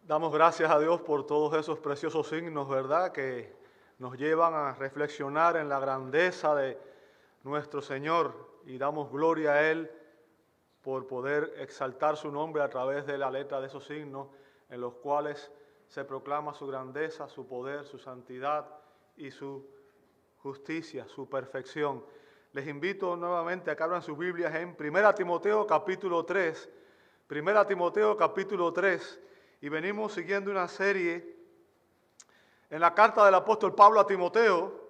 Damos gracias a Dios por todos esos preciosos signos, ¿verdad?, que nos llevan a reflexionar en la grandeza de nuestro Señor, y damos gloria a Él por poder exaltar su nombre a través de la letra de esos signos en los cuales se proclama su grandeza, su poder, su santidad y su justicia, su perfección. Les invito nuevamente a que abran sus Biblias en 1 Timoteo capítulo 3, 1 Timoteo capítulo 3, y venimos siguiendo una serie en la carta del apóstol Pablo a Timoteo,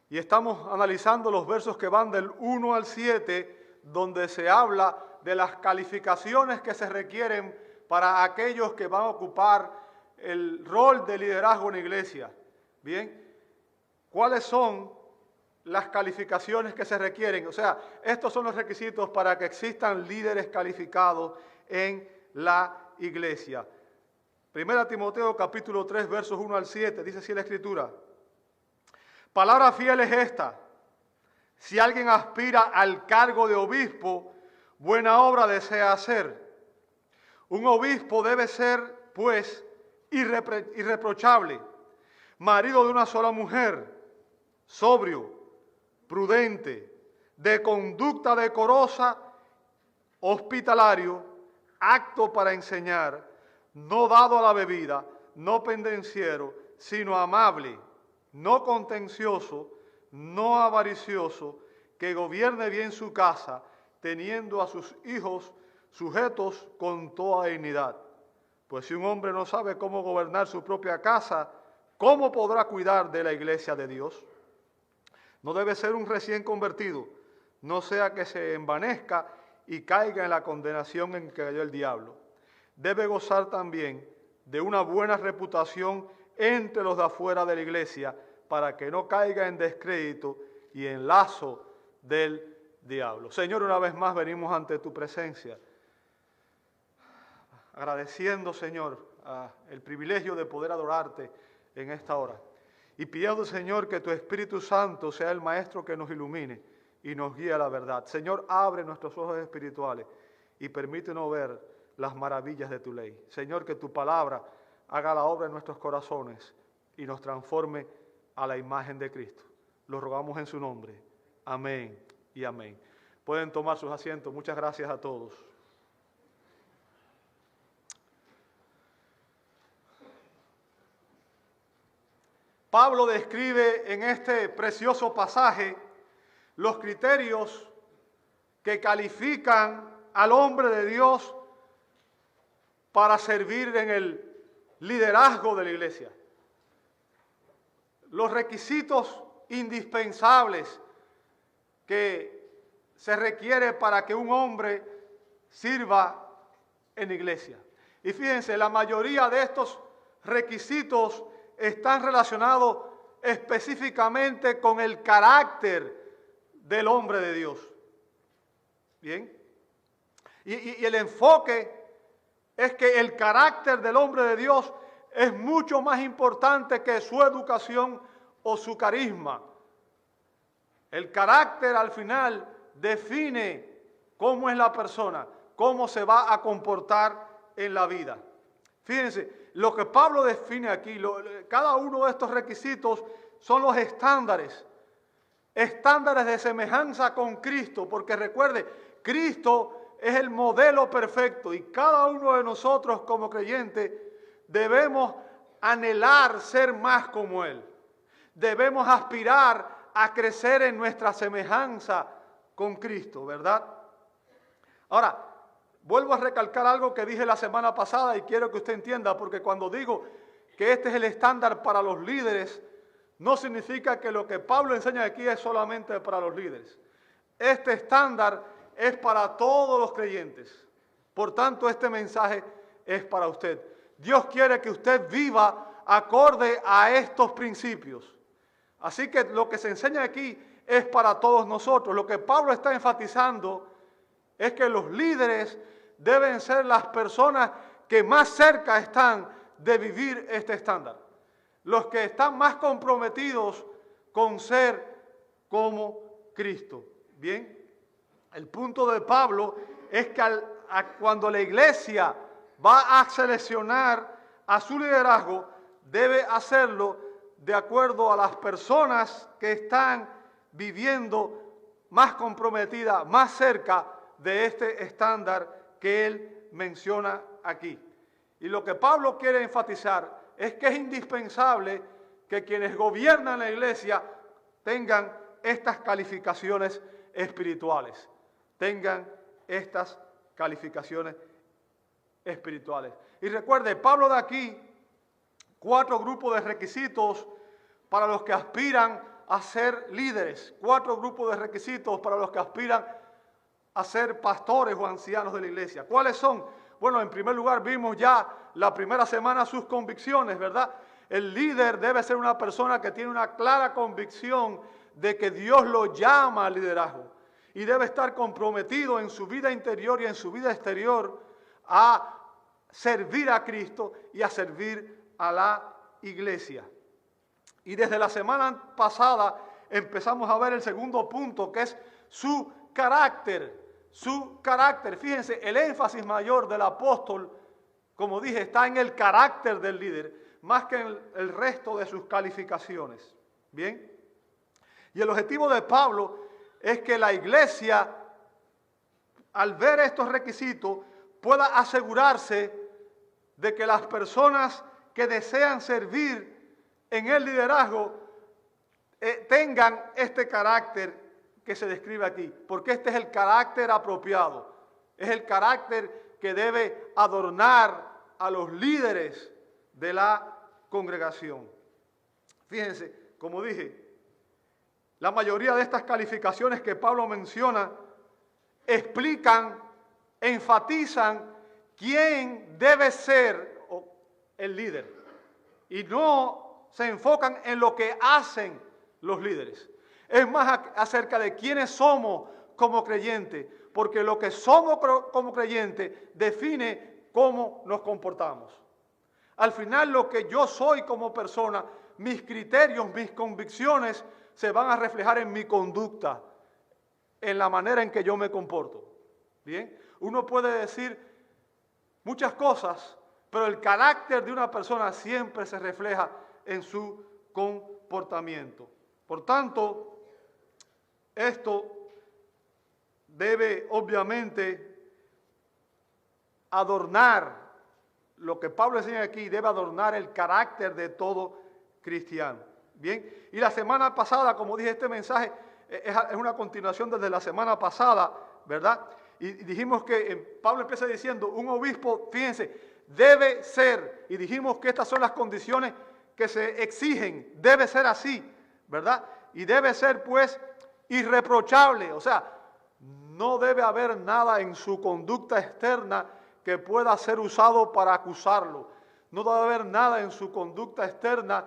y estamos analizando los versos que van del 1 al 7, donde se habla de las calificaciones que se requieren para aquellos que van a ocupar el rol de liderazgo en la iglesia. Bien, ¿cuáles son las calificaciones que se requieren? O sea, estos son los requisitos para que existan líderes calificados en la iglesia. 1 Timoteo capítulo 3, versos 1 al 7, dice así la Escritura: palabra fiel es esta: si alguien aspira al cargo de obispo, buena obra desea hacer. Un obispo debe ser, pues, irreprochable, marido de una sola mujer, sobrio, prudente, de conducta decorosa, hospitalario, apto para enseñar, no dado a la bebida, no pendenciero, sino amable, no contencioso, no avaricioso, que gobierne bien su casa, teniendo a sus hijos sujetos con toda dignidad. Pues si un hombre no sabe cómo gobernar su propia casa, ¿cómo podrá cuidar de la iglesia de Dios? No debe ser un recién convertido, no sea que se envanezca y caiga en la condenación en que cayó el diablo. Debe gozar también de una buena reputación entre los de afuera de la iglesia, para que no caiga en descrédito y en lazo del diablo. Señor, una vez más venimos ante tu presencia, agradeciendo, Señor, el privilegio de poder adorarte en esta hora, y pidiendo, Señor, que tu Espíritu Santo sea el maestro que nos ilumine y nos guíe a la verdad. Señor, abre nuestros ojos espirituales y permítenos ver las maravillas de tu ley. Señor, que tu palabra haga la obra en nuestros corazones y nos transforme a la imagen de Cristo. Lo rogamos en su nombre. Amén y amén. Pueden tomar sus asientos. Muchas gracias a todos. Pablo describe en este precioso pasaje los criterios que califican al hombre de Dios para servir en el liderazgo de la iglesia. Los requisitos indispensables que se requiere para que un hombre sirva en la iglesia. Y fíjense, la mayoría de estos requisitos están relacionados específicamente con el carácter del hombre de Dios. Bien. Y el enfoque es que el carácter del hombre de Dios es mucho más importante que su educación o su carisma. El carácter al final define cómo es la persona, cómo se va a comportar en la vida. Fíjense, lo que Pablo define aquí, cada uno de estos requisitos son los estándares de semejanza con Cristo, porque recuerde, Cristo es el modelo perfecto y cada uno de nosotros como creyentes debemos anhelar ser más como Él. Debemos aspirar a crecer en nuestra semejanza con Cristo, ¿verdad? Ahora, vuelvo a recalcar algo que dije la semana pasada y quiero que usted entienda, porque cuando digo que este es el estándar para los líderes, no significa que lo que Pablo enseña aquí es solamente para los líderes. Este estándar es para todos los creyentes. Por tanto, este mensaje es para usted. Dios quiere que usted viva acorde a estos principios. Así que lo que se enseña aquí es para todos nosotros. Lo que Pablo está enfatizando es que los líderes deben ser las personas que más cerca están de vivir este estándar. Los que están más comprometidos con ser como Cristo. Bien, el punto de Pablo es que cuando la iglesia va a seleccionar a su liderazgo, debe hacerlo de acuerdo a las personas que están viviendo más comprometidas, más cerca de este estándar que él menciona aquí. Y lo que Pablo quiere enfatizar es que es indispensable que quienes gobiernan la iglesia tengan estas calificaciones espirituales, tengan estas calificaciones espirituales. Y recuerde, Pablo da aquí 4 grupos de requisitos para los que aspiran a ser líderes, 4 grupos de requisitos para los que aspiran a ser pastores o ancianos de la iglesia. ¿Cuáles son? Bueno, en primer lugar vimos ya la primera semana sus convicciones, ¿verdad? El líder debe ser una persona que tiene una clara convicción de que Dios lo llama al liderazgo y debe estar comprometido en su vida interior y en su vida exterior a servir a Cristo y a servir a la iglesia. Y desde la semana pasada empezamos a ver el segundo punto, que es su carácter. Su carácter, fíjense, el énfasis mayor del apóstol, como dije, está en el carácter del líder, más que en el resto de sus calificaciones. Bien. Y el objetivo de Pablo es que la iglesia, al ver estos requisitos, pueda asegurarse de que las personas que desean servir en el liderazgo tengan este carácter que se describe aquí, porque este es el carácter apropiado, es el carácter que debe adornar a los líderes de la congregación. Fíjense, como dije, la mayoría de estas calificaciones que Pablo menciona explican, enfatizan quién debe ser el líder y no se enfocan en lo que hacen los líderes. Es más acerca de quiénes somos como creyentes, porque lo que somos como creyentes define cómo nos comportamos. Al final, lo que yo soy como persona, mis criterios, mis convicciones, se van a reflejar en mi conducta, en la manera en que yo me comporto. Bien, uno puede decir muchas cosas, pero el carácter de una persona siempre se refleja en su comportamiento. Por tanto, esto debe obviamente adornar, lo que Pablo enseña aquí, debe adornar el carácter de todo cristiano. Bien, y la semana pasada, como dije, este mensaje es una continuación desde la semana pasada, ¿verdad? Y dijimos que Pablo empieza diciendo, un obispo, fíjense, debe ser, y dijimos que estas son las condiciones que se exigen, debe ser así, ¿verdad? Y debe ser pues irreprochable, o sea, no debe haber nada en su conducta externa que pueda ser usado para acusarlo. No debe haber nada en su conducta externa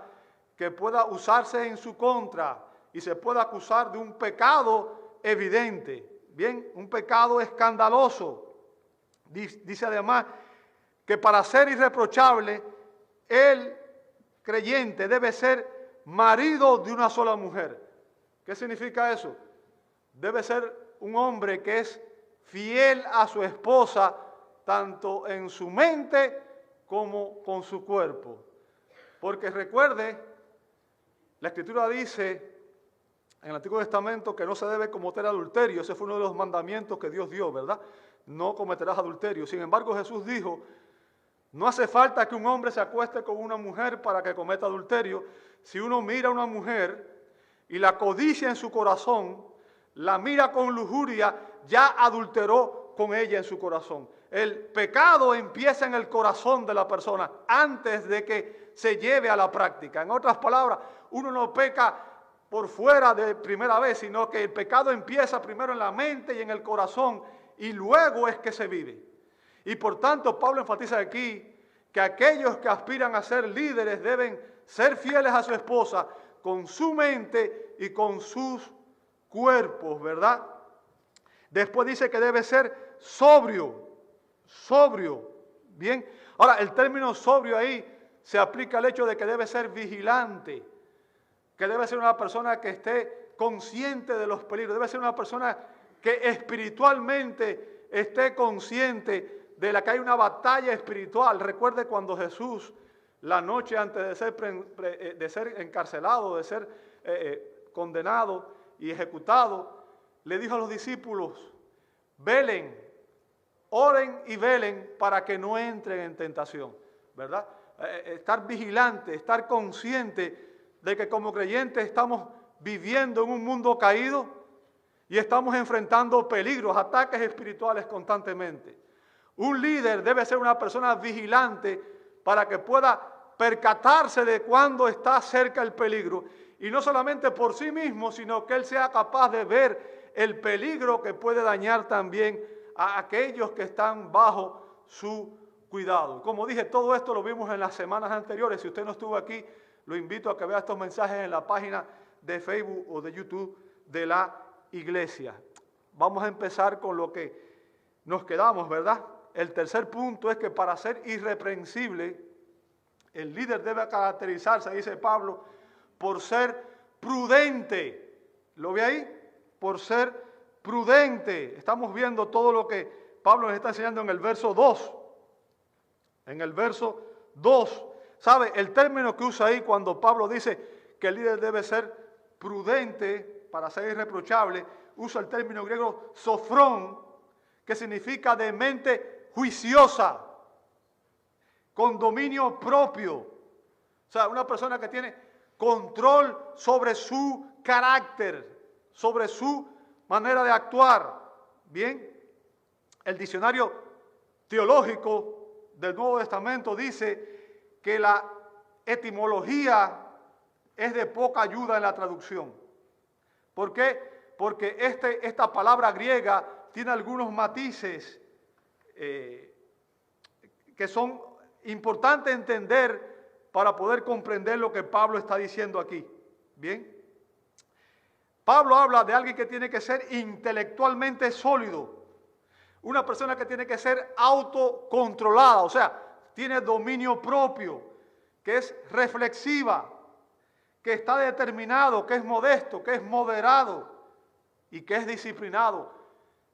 que pueda usarse en su contra y se pueda acusar de un pecado evidente, bien, un pecado escandaloso. Dice además que para ser irreprochable, el creyente debe ser marido de una sola mujer. ¿Qué significa eso? Debe ser un hombre que es fiel a su esposa, tanto en su mente como con su cuerpo. Porque recuerde, la Escritura dice en el Antiguo Testamento que no se debe cometer adulterio. Ese fue uno de los mandamientos que Dios dio, ¿verdad? No cometerás adulterio. Sin embargo, Jesús dijo, no hace falta que un hombre se acueste con una mujer para que cometa adulterio. Si uno mira a una mujer y la codicia en su corazón, la mira con lujuria, ya adulteró con ella en su corazón. El pecado empieza en el corazón de la persona antes de que se lleve a la práctica. En otras palabras, uno no peca por fuera de primera vez, sino que el pecado empieza primero en la mente y en el corazón y luego es que se vive. Y por tanto, Pablo enfatiza aquí que aquellos que aspiran a ser líderes deben ser fieles a su esposa con su mente y con sus cuerpos, ¿verdad? Después dice que debe ser sobrio, ¿bien? Ahora, el término sobrio ahí se aplica al hecho de que debe ser vigilante, que debe ser una persona que esté consciente de los peligros, debe ser una persona que espiritualmente esté consciente de la que hay una batalla espiritual. Recuerde cuando Jesús, la noche antes de ser encarcelado, de ser condenado y ejecutado, le dijo a los discípulos: velen, oren y velen para que no entren en tentación, ¿verdad? Estar vigilante, estar consciente de que como creyentes estamos viviendo en un mundo caído y estamos enfrentando peligros, ataques espirituales constantemente. Un líder debe ser una persona vigilante para que pueda percatarse de cuando está cerca el peligro, y no solamente por sí mismo, sino que él sea capaz de ver el peligro que puede dañar también a aquellos que están bajo su cuidado. Como dije, todo esto lo vimos en las semanas anteriores. Si usted no estuvo aquí, lo invito a que vea estos mensajes en la página de Facebook o de YouTube de la iglesia. Vamos a empezar con lo que nos quedamos, ¿verdad? El tercer punto es que para ser irreprensible, el líder debe caracterizarse, dice Pablo, por ser prudente. ¿Lo ve ahí? Por ser prudente. Estamos viendo todo lo que Pablo nos está enseñando en el verso 2. En el verso 2. ¿Sabe? El término que usa ahí cuando Pablo dice que el líder debe ser prudente para ser irreprochable, usa el término griego sofrón, que significa de mente juiciosa, con dominio propio. O sea, una persona que tiene control sobre su carácter, sobre su manera de actuar. Bien, el diccionario teológico del Nuevo Testamento dice que la etimología es de poca ayuda en la traducción. ¿Por qué? Porque esta palabra griega tiene algunos matices que son importantes entender para poder comprender lo que Pablo está diciendo aquí. Bien. Pablo habla de alguien que tiene que ser intelectualmente sólido, una persona que tiene que ser autocontrolada, o sea, tiene dominio propio, que es reflexiva, que está determinado, que es modesto, que es moderado y que es disciplinado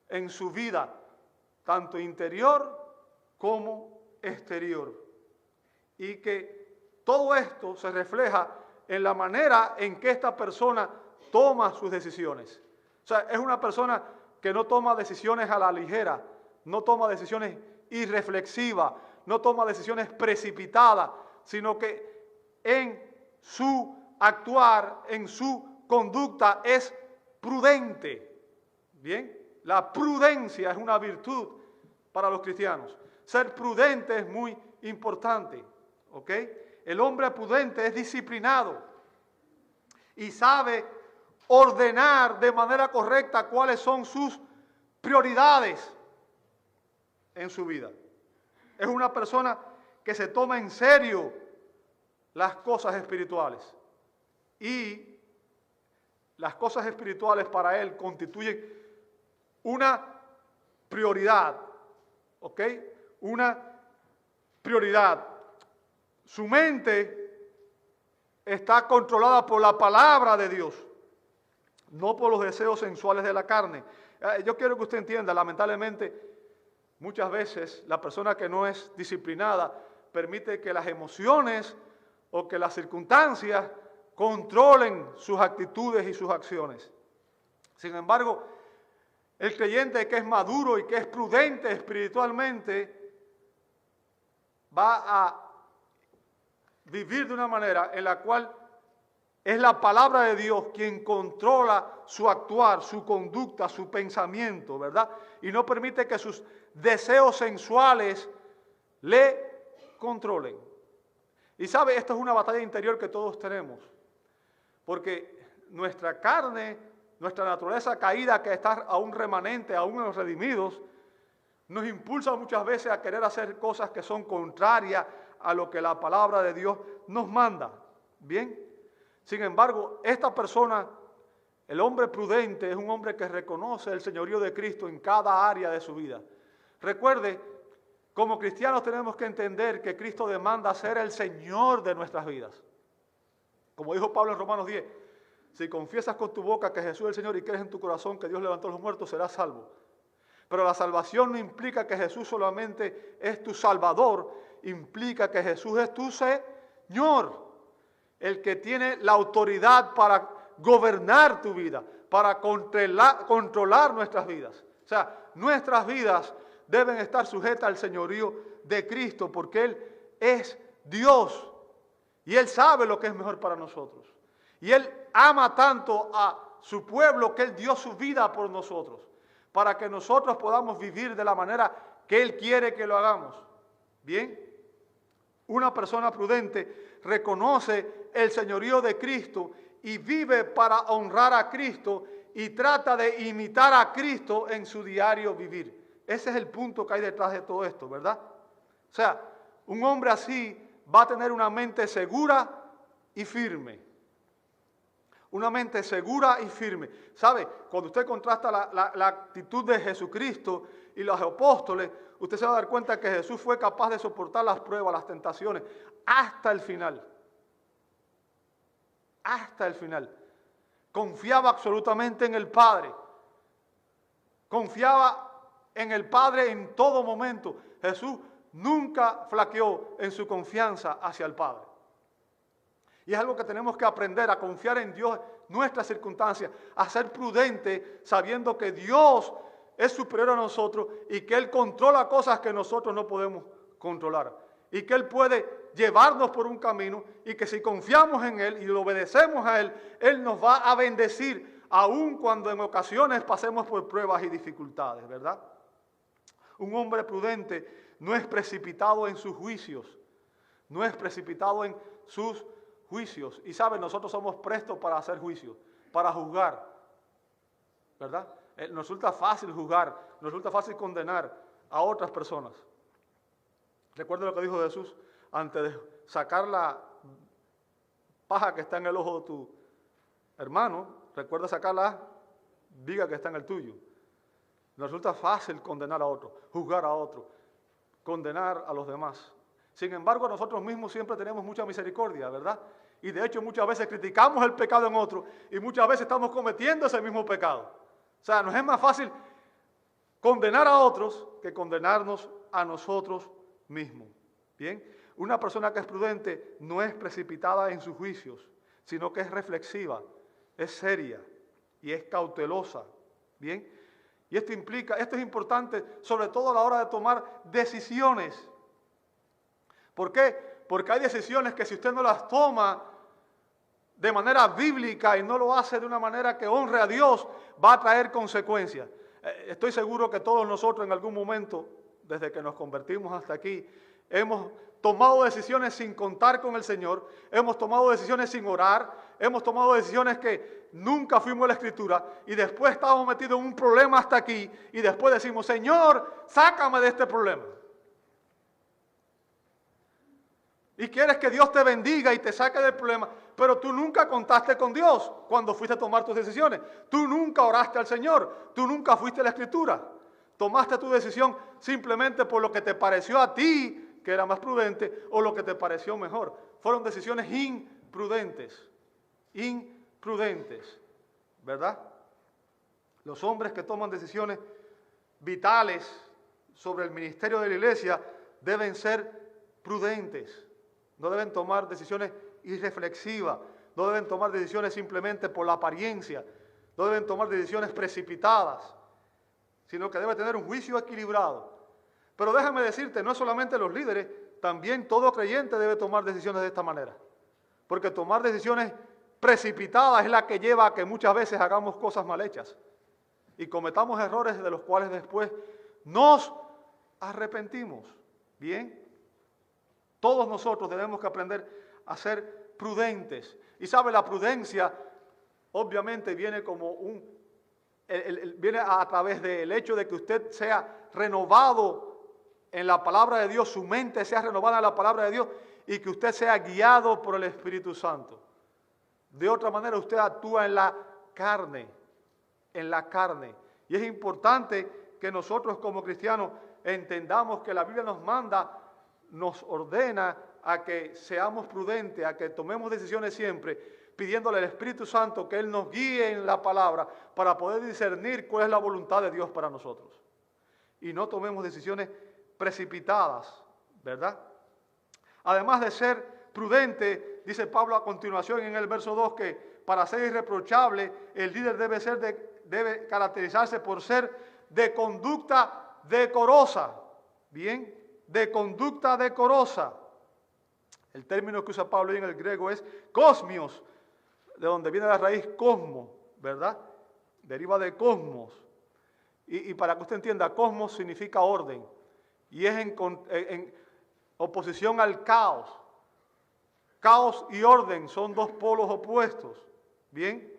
en su vida, tanto interior como exterior. Y que todo esto se refleja en la manera en que esta persona toma sus decisiones. O sea, es una persona que no toma decisiones a la ligera, no toma decisiones irreflexivas, no toma decisiones precipitadas, sino que en su actuar, en su conducta es prudente. Bien, la prudencia es una virtud para los cristianos. Ser prudente es muy importante, ¿ok? El hombre prudente es disciplinado y sabe ordenar de manera correcta cuáles son sus prioridades en su vida. Es una persona que se toma en serio las cosas espirituales. Y las cosas espirituales para él constituyen una prioridad, ¿ok? Una prioridad. Su mente está controlada por la palabra de Dios, no por los deseos sensuales de la carne. Yo quiero que usted entienda, lamentablemente, muchas veces la persona que no es disciplinada permite que las emociones o que las circunstancias controlen sus actitudes y sus acciones. Sin embargo, el creyente que es maduro y que es prudente espiritualmente va a vivir de una manera en la cual es la palabra de Dios quien controla su actuar, su conducta, su pensamiento, ¿verdad? Y no permite que sus deseos sensuales le controlen. Y sabe, esto es una batalla interior que todos tenemos, porque nuestra carne, nuestra naturaleza caída que está aún remanente, aún en los redimidos, nos impulsa muchas veces a querer hacer cosas que son contrarias a lo que la palabra de Dios nos manda. Bien. Sin embargo, esta persona, el hombre prudente, es un hombre que reconoce el señorío de Cristo en cada área de su vida. Recuerde, como cristianos tenemos que entender que Cristo demanda ser el Señor de nuestras vidas. Como dijo Pablo en Romanos 10, si confiesas con tu boca que Jesús es el Señor y crees en tu corazón que Dios levantó a los muertos, serás salvo. Pero la salvación no implica que Jesús solamente es tu Salvador, implica que Jesús es tu Señor, el que tiene la autoridad para gobernar tu vida, para controlar nuestras vidas. O sea, nuestras vidas deben estar sujetas al señorío de Cristo, porque Él es Dios y Él sabe lo que es mejor para nosotros. Y Él ama tanto a su pueblo que Él dio su vida por nosotros, para que nosotros podamos vivir de la manera que Él quiere que lo hagamos. Bien, una persona prudente reconoce el señorío de Cristo y vive para honrar a Cristo y trata de imitar a Cristo en su diario vivir. Ese es el punto que hay detrás de todo esto, ¿verdad? O sea, un hombre así va a tener una mente segura y firme. Una mente segura y firme. ¿Sabe? Cuando usted contrasta la actitud de Jesucristo y los apóstoles, usted se va a dar cuenta que Jesús fue capaz de soportar las pruebas, las tentaciones, hasta el final. Hasta el final. Confiaba absolutamente en el Padre. Confiaba en el Padre en todo momento. Jesús nunca flaqueó en su confianza hacia el Padre. Y es algo que tenemos que aprender, a confiar en Dios, nuestras circunstancias, a ser prudente, sabiendo que Dios es superior a nosotros y que Él controla cosas que nosotros no podemos controlar. Y que Él puede llevarnos por un camino y que si confiamos en Él y lo obedecemos a Él, Él nos va a bendecir, aun cuando en ocasiones pasemos por pruebas y dificultades, ¿verdad? Un hombre prudente no es precipitado en sus juicios, no es precipitado en sus juicios. Y saben, nosotros somos prestos para hacer juicios, para juzgar, ¿verdad? Nos resulta fácil juzgar, nos resulta fácil condenar a otras personas. Recuerda lo que dijo Jesús, antes de sacar la paja que está en el ojo de tu hermano, recuerda sacar la viga que está en el tuyo. Nos resulta fácil condenar a otro, juzgar a otro, condenar a los demás. Sin embargo, nosotros mismos siempre tenemos mucha misericordia, ¿verdad? Y de hecho muchas veces criticamos el pecado en otro y muchas veces estamos cometiendo ese mismo pecado. O sea, nos es más fácil condenar a otros que condenarnos a nosotros mismos. Bien, una persona que es prudente no es precipitada en sus juicios, sino que es reflexiva, es seria y es cautelosa. Bien, y esto es importante sobre todo a la hora de tomar decisiones. ¿Por qué? Porque hay decisiones que si usted no las toma de manera bíblica y no lo hace de una manera que honre a Dios, va a traer consecuencias. Estoy seguro que todos nosotros en algún momento, desde que nos convertimos hasta aquí, hemos tomado decisiones sin contar con el Señor, hemos tomado decisiones sin orar, hemos tomado decisiones que nunca fuimos a la Escritura y después estábamos metidos en un problema hasta aquí y después decimos, Señor, sácame de este problema. Y quieres que Dios te bendiga y te saque del problema, pero tú nunca contaste con Dios cuando fuiste a tomar tus decisiones. Tú nunca oraste al Señor, tú nunca fuiste a la Escritura. Tomaste tu decisión simplemente por lo que te pareció a ti que era más prudente o lo que te pareció mejor. Fueron decisiones imprudentes, ¿verdad? Los hombres que toman decisiones vitales sobre el ministerio de la iglesia deben ser prudentes. No deben tomar decisiones irreflexivas, no deben tomar decisiones simplemente por la apariencia, no deben tomar decisiones precipitadas, sino que deben tener un juicio equilibrado. Pero déjame decirte, no es solamente los líderes, también todo creyente debe tomar decisiones de esta manera. Porque tomar decisiones precipitadas es la que lleva a que muchas veces hagamos cosas mal hechas y cometamos errores de los cuales después nos arrepentimos. Bien. Todos nosotros tenemos que aprender a ser prudentes. Y sabe, la prudencia obviamente viene como viene a través del hecho de que usted sea renovado en la palabra de Dios, su mente sea renovada en la palabra de Dios y que usted sea guiado por el Espíritu Santo. De otra manera usted actúa en la carne, Y es importante que nosotros como cristianos entendamos que la Biblia nos ordena a que seamos prudentes, a que tomemos decisiones siempre, pidiéndole al Espíritu Santo que Él nos guíe en la palabra para poder discernir cuál es la voluntad de Dios para nosotros. y no tomemos decisiones precipitadas, ¿verdad? Además de ser prudente, dice Pablo a continuación en el verso 2 que para ser irreprochable el líder debe caracterizarse por ser de conducta decorosa. Bien, de conducta decorosa. El término que usa Pablo en el griego es cosmios, de donde viene la raíz cosmo, ¿verdad? Deriva de cosmos. Y para que usted entienda, cosmos significa orden. Y es en oposición al caos. Caos y orden son dos polos opuestos. Bien.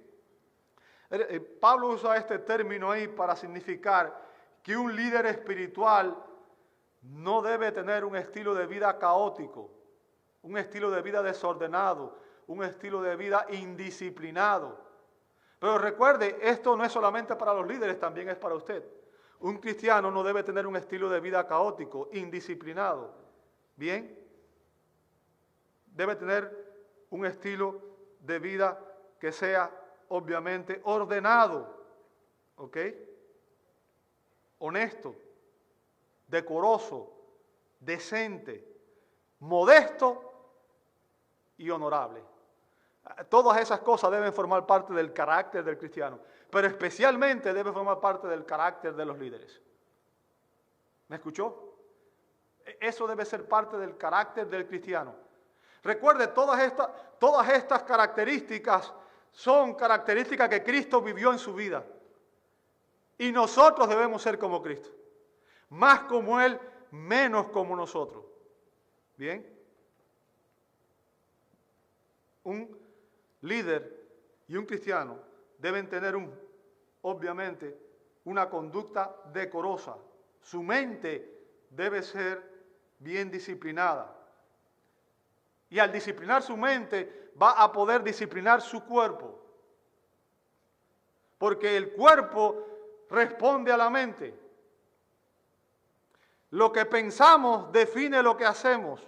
Pablo usa este término ahí para significar que un líder espiritual no debe tener un estilo de vida caótico, un estilo de vida desordenado, un estilo de vida indisciplinado. Pero recuerde, esto no es solamente para los líderes, también es para usted. Un cristiano no debe tener un estilo de vida caótico, indisciplinado. Bien, debe tener un estilo de vida que sea obviamente ordenado, ¿ok? Honesto, decoroso, decente, modesto y honorable. Todas esas cosas deben formar parte del carácter del cristiano, pero especialmente debe formar parte del carácter de los líderes. ¿Me escuchó? Eso debe ser parte del carácter del cristiano. Recuerde, todas estas características son características que Cristo vivió en su vida. Y nosotros debemos ser como Cristo. Más como Él, menos como nosotros. ¿Bien? Un líder y un cristiano deben tener obviamente, una conducta decorosa. Su mente debe ser bien disciplinada. Y al disciplinar su mente, va a poder disciplinar su cuerpo. Porque el cuerpo responde a la mente. Lo que pensamos define lo que hacemos.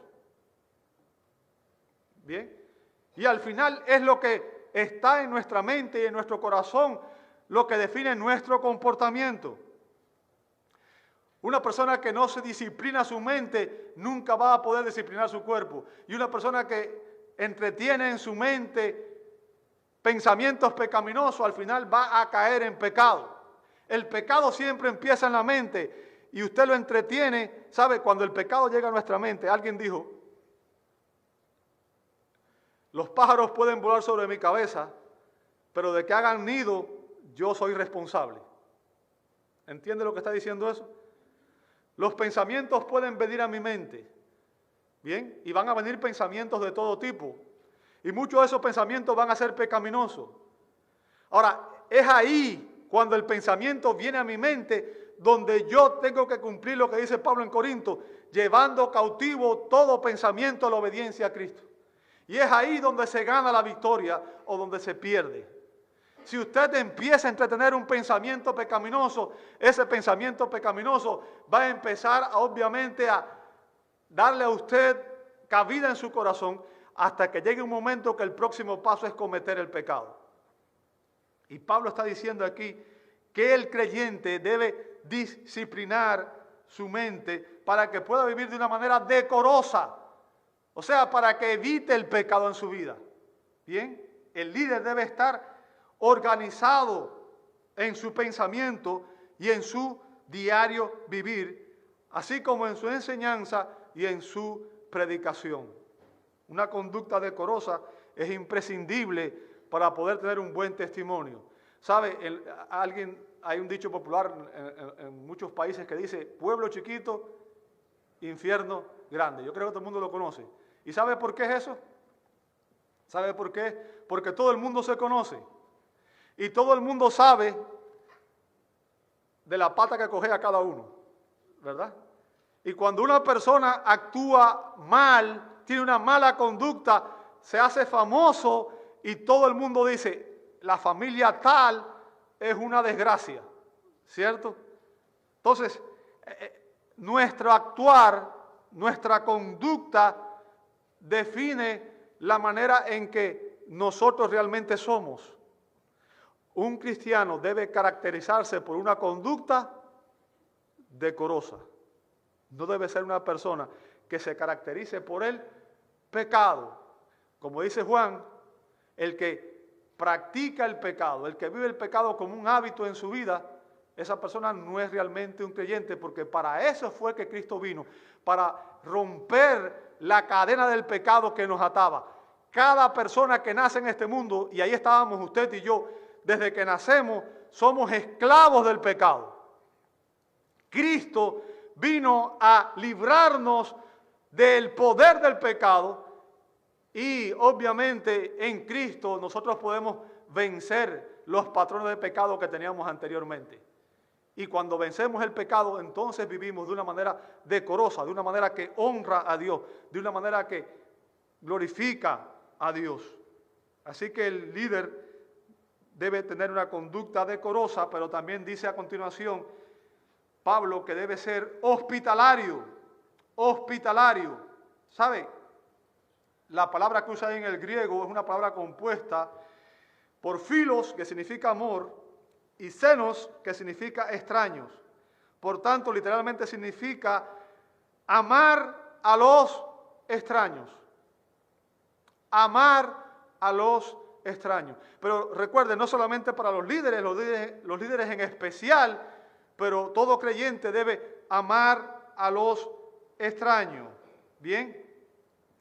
Bien. Y al final es lo que está en nuestra mente y en nuestro corazón lo que define nuestro comportamiento. Una persona que no se disciplina su mente nunca va a poder disciplinar su cuerpo. Y una persona que entretiene en su mente pensamientos pecaminosos al final va a caer en pecado. El pecado siempre empieza en la mente y usted lo entretiene. ¿Sabe? Cuando el pecado llega a nuestra mente, alguien dijo: los pájaros pueden volar sobre mi cabeza, pero de que hagan nido, yo soy responsable. ¿Entiende lo que está diciendo eso? Los pensamientos pueden venir a mi mente, ¿bien? Y van a venir pensamientos de todo tipo. Y muchos de esos pensamientos van a ser pecaminosos. Ahora, es ahí, cuando el pensamiento viene a mi mente, donde yo tengo que cumplir lo que dice Pablo en Corinto, llevando cautivo todo pensamiento a la obediencia a Cristo. Y es ahí donde se gana la victoria o donde se pierde. Si usted empieza a entretener un pensamiento pecaminoso, ese pensamiento pecaminoso va a empezar obviamente a darle a usted cabida en su corazón hasta que llegue un momento que el próximo paso es cometer el pecado. Y Pablo está diciendo aquí que el creyente debe disciplinar su mente para que pueda vivir de una manera decorosa. O sea, para que evite el pecado en su vida. Bien, el líder debe estar organizado en su pensamiento y en su diario vivir, así como en su enseñanza y en su predicación. Una conducta decorosa es imprescindible para poder tener un buen testimonio. ¿Sabe? Hay un dicho popular en muchos países que dice: pueblo chiquito, infierno grande. Yo creo que todo el mundo lo conoce. ¿Y sabe por qué es eso? ¿Sabe por qué? Porque todo el mundo se conoce. Y todo el mundo sabe de la pata que coge a cada uno, ¿verdad? Y cuando una persona actúa mal, tiene una mala conducta, se hace famoso y todo el mundo dice: la familia tal es una desgracia, ¿cierto? Entonces, nuestro actuar, nuestra conducta define la manera en que nosotros realmente somos. Un cristiano debe caracterizarse por una conducta decorosa. No debe ser una persona que se caracterice por el pecado. Como dice Juan, el que practica el pecado, el que vive el pecado como un hábito en su vida, esa persona no es realmente un creyente, porque para eso fue que Cristo vino, para romper la cadena del pecado que nos ataba. Cada persona que nace en este mundo, y ahí estábamos usted y yo, desde que nacemos, somos esclavos del pecado. Cristo vino a librarnos del poder del pecado y obviamente en Cristo nosotros podemos vencer los patrones de pecado que teníamos anteriormente. Y cuando vencemos el pecado, entonces vivimos de una manera decorosa, de una manera que honra a Dios, de una manera que glorifica a Dios. Así que el líder debe tener una conducta decorosa, pero también dice a continuación Pablo que debe ser hospitalario. Hospitalario. ¿Sabe? La palabra que usa en el griego es una palabra compuesta por filos, que significa amor, y xenos, que significa extraños. Por tanto, literalmente significa amar a los extraños. Amar a los extraños. Pero recuerden, no solamente para los líderes en especial, pero todo creyente debe amar a los extraños. ¿Bien?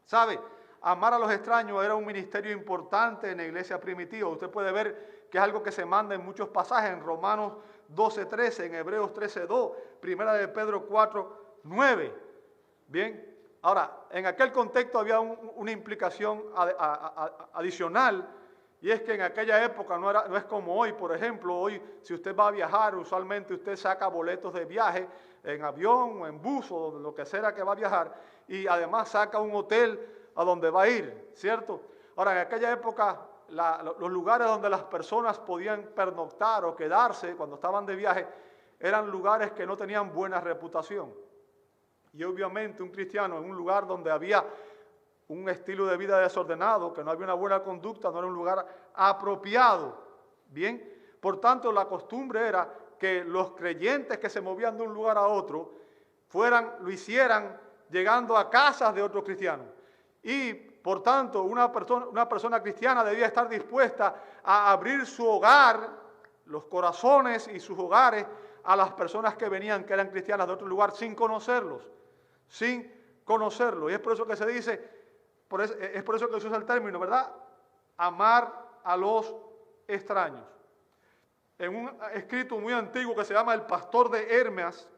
¿Sabe? Amar a los extraños era un ministerio importante en la iglesia primitiva. Usted puede ver que es algo que se manda en muchos pasajes, en Romanos 12:13, en Hebreos 13:2, Primera de Pedro 4:9. Bien, ahora, en aquel contexto había una implicación adicional, y es que en aquella época no es como hoy. Por ejemplo, hoy si usted va a viajar, usualmente usted saca boletos de viaje en avión o en bus o lo que sea que va a viajar, y además saca un hotel a donde va a ir, ¿cierto? Ahora, en aquella época, los lugares donde las personas podían pernoctar o quedarse cuando estaban de viaje eran lugares que no tenían buena reputación. Y obviamente un cristiano en un lugar donde había un estilo de vida desordenado, que no había una buena conducta, no era un lugar apropiado. Bien, por tanto la costumbre era que los creyentes que se movían de un lugar a otro lo hicieran llegando a casas de otros cristianos. Y por tanto una persona cristiana debía estar dispuesta a abrir su hogar, los corazones y sus hogares a las personas que venían, que eran cristianas de otro lugar, sin conocerlos. Y es por eso que se dice, es por eso que se usa el término, ¿verdad? Amar a los extraños. En un escrito muy antiguo que se llama El Pastor de Hermas,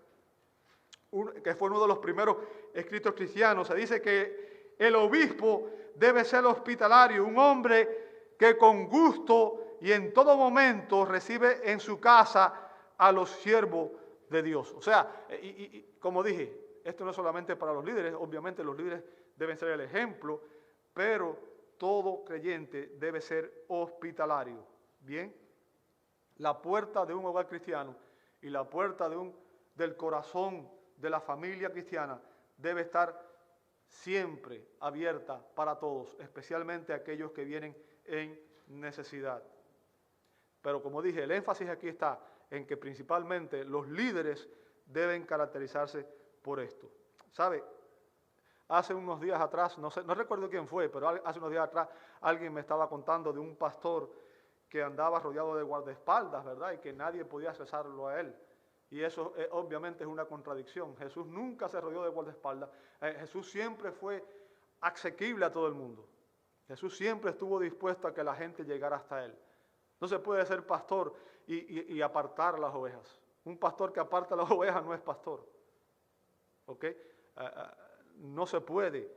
que fue uno de los primeros escritos cristianos, se dice que el obispo debe ser hospitalario, un hombre que con gusto y en todo momento recibe en su casa a los siervos de Dios. O sea, como dije, esto no es solamente para los líderes, obviamente los líderes deben ser el ejemplo, pero todo creyente debe ser hospitalario. Bien, la puerta de un hogar cristiano y la puerta del corazón de la familia cristiana debe estar siempre abierta para todos, especialmente aquellos que vienen en necesidad. Pero como dije, el énfasis aquí está en que principalmente los líderes deben caracterizarse por esto. ¿Sabe? Hace unos días atrás, no recuerdo quién fue, pero hace unos días atrás alguien me estaba contando de un pastor que andaba rodeado de guardaespaldas, ¿verdad? Y que nadie podía accesarlo a él. Y eso obviamente es una contradicción. Jesús nunca se rodeó de guardaespaldas. Jesús siempre fue asequible a todo el mundo. Jesús siempre estuvo dispuesto a que la gente llegara hasta él. No se puede ser pastor y apartar las ovejas. Un pastor que aparta las ovejas no es pastor. ¿Ok? No se puede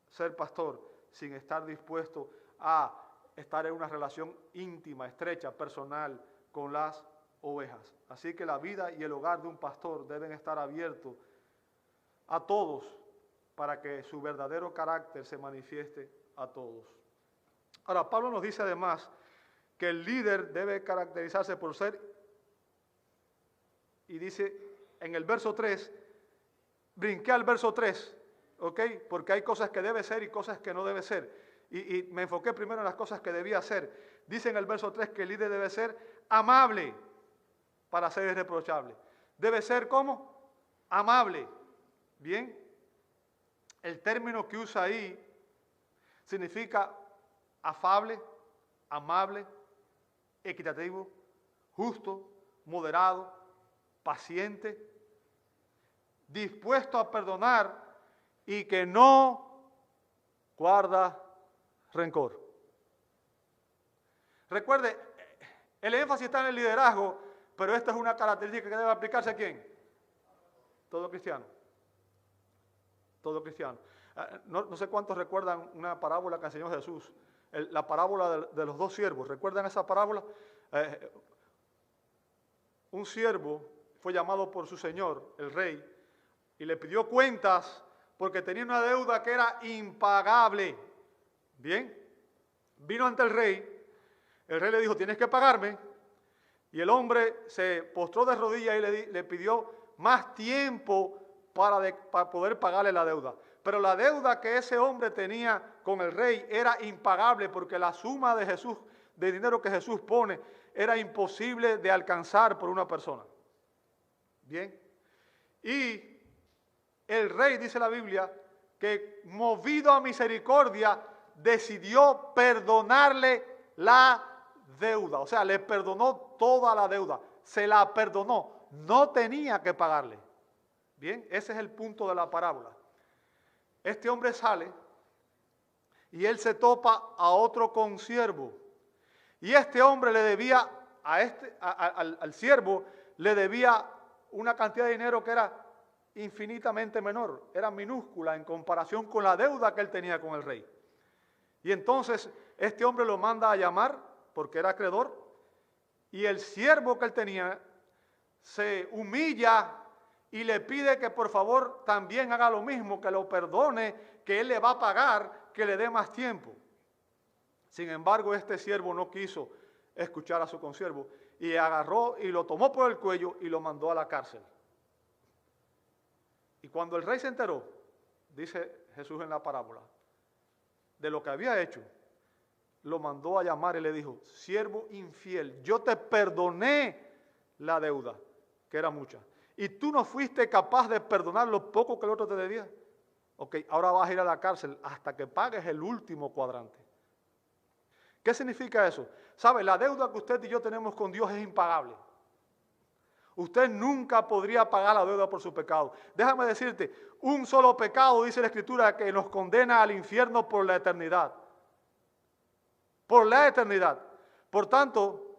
ser pastor sin estar dispuesto a estar en una relación íntima, estrecha, personal con las ovejas. Así que la vida y el hogar de un pastor deben estar abiertos a todos para que su verdadero carácter se manifieste a todos. Ahora, Pablo nos dice además que el líder debe caracterizarse por ser, y dice en el verso 3, brinqué al verso 3, ¿ok? Porque hay cosas que debe ser y cosas que no debe ser. Y me enfoqué primero en las cosas que debía ser. Dice en el verso 3 que el líder debe ser amable para ser irreprochable. Debe ser, ¿cómo? amable. Bien, el término que usa ahí significa afable, amable, equitativo, justo, moderado, paciente, dispuesto a perdonar y que no guarda rencor. Recuerde, el énfasis está en el liderazgo, pero esta es una característica que debe aplicarse ¿a quién? Todo cristiano. Todo cristiano. No sé cuántos recuerdan una parábola que enseñó Jesús, la parábola de los dos siervos. ¿Recuerdan esa parábola? Un siervo fue llamado por su señor, el rey, y le pidió cuentas porque tenía una deuda que era impagable. Bien, vino ante el rey le dijo, tienes que pagarme, y el hombre se postró de rodillas y le pidió más tiempo para poder pagarle la deuda. Pero la deuda que ese hombre tenía con el rey era impagable porque la suma de dinero que Jesús pone era imposible de alcanzar por una persona. Bien, y el rey, dice la Biblia, que movido a misericordia, decidió perdonarle la deuda. O sea, le perdonó toda la deuda. Se la perdonó. No tenía que pagarle. Bien, ese es el punto de la parábola. Este hombre sale y él se topa a otro consiervo. Y este hombre le debía al siervo, le debía una cantidad de dinero que era infinitamente menor, era minúscula en comparación con la deuda que él tenía con el rey. Y entonces este hombre lo manda a llamar porque era acreedor, y el siervo que él tenía se humilla y le pide que por favor también haga lo mismo, que lo perdone, que él le va a pagar, que le dé más tiempo. Sin embargo, este siervo no quiso escuchar a su consiervo y agarró y lo tomó por el cuello y lo mandó a la cárcel. Y cuando el rey se enteró, dice Jesús en la parábola, de lo que había hecho, lo mandó a llamar y le dijo, siervo infiel, yo te perdoné la deuda, que era mucha, y tú no fuiste capaz de perdonar lo poco que el otro te debía. Ok, ahora vas a ir a la cárcel hasta que pagues el último cuadrante. ¿Qué significa eso? ¿Sabe? La deuda que usted y yo tenemos con Dios es impagable. Usted nunca podría pagar la deuda por su pecado. Déjame decirte, un solo pecado, dice la Escritura, que nos condena al infierno por la eternidad. Por la eternidad. Por tanto,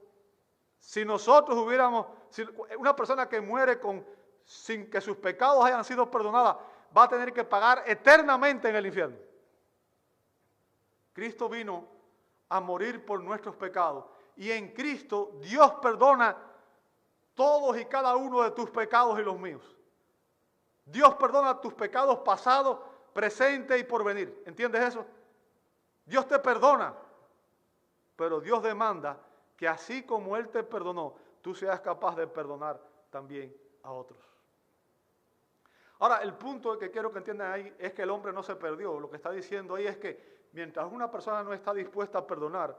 si nosotros una persona que muere sin que sus pecados hayan sido perdonados, va a tener que pagar eternamente en el infierno. Cristo vino a morir por nuestros pecados. Y en Cristo Dios perdona todos y cada uno de tus pecados y los míos. Dios perdona tus pecados pasados, presentes y por venir. ¿Entiendes eso? Dios te perdona. Pero Dios demanda que así como Él te perdonó, tú seas capaz de perdonar también a otros. Ahora, el punto que quiero que entiendan ahí es que el hombre no se perdió. Lo que está diciendo ahí es que mientras una persona no está dispuesta a perdonar,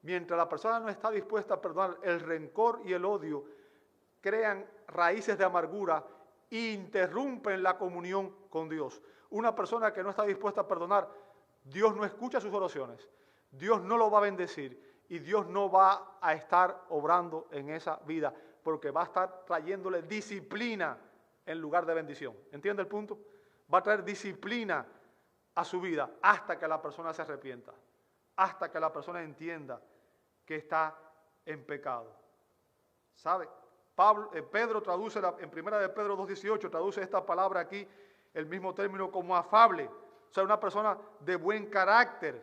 mientras la persona no está dispuesta a perdonar, el rencor y el odio crean raíces de amargura e interrumpen la comunión con Dios. Una persona que no está dispuesta a perdonar, Dios no escucha sus oraciones, Dios no lo va a bendecir y Dios no va a estar obrando en esa vida porque va a estar trayéndole disciplina en lugar de bendición. ¿Entiende el punto? Va a traer disciplina a su vida hasta que la persona se arrepienta, hasta que la persona entienda que está en pecado. ¿Sabe? Pedro traduce, en 1 de Pedro 2:18, traduce esta palabra aquí, el mismo término como afable. O sea, una persona de buen carácter,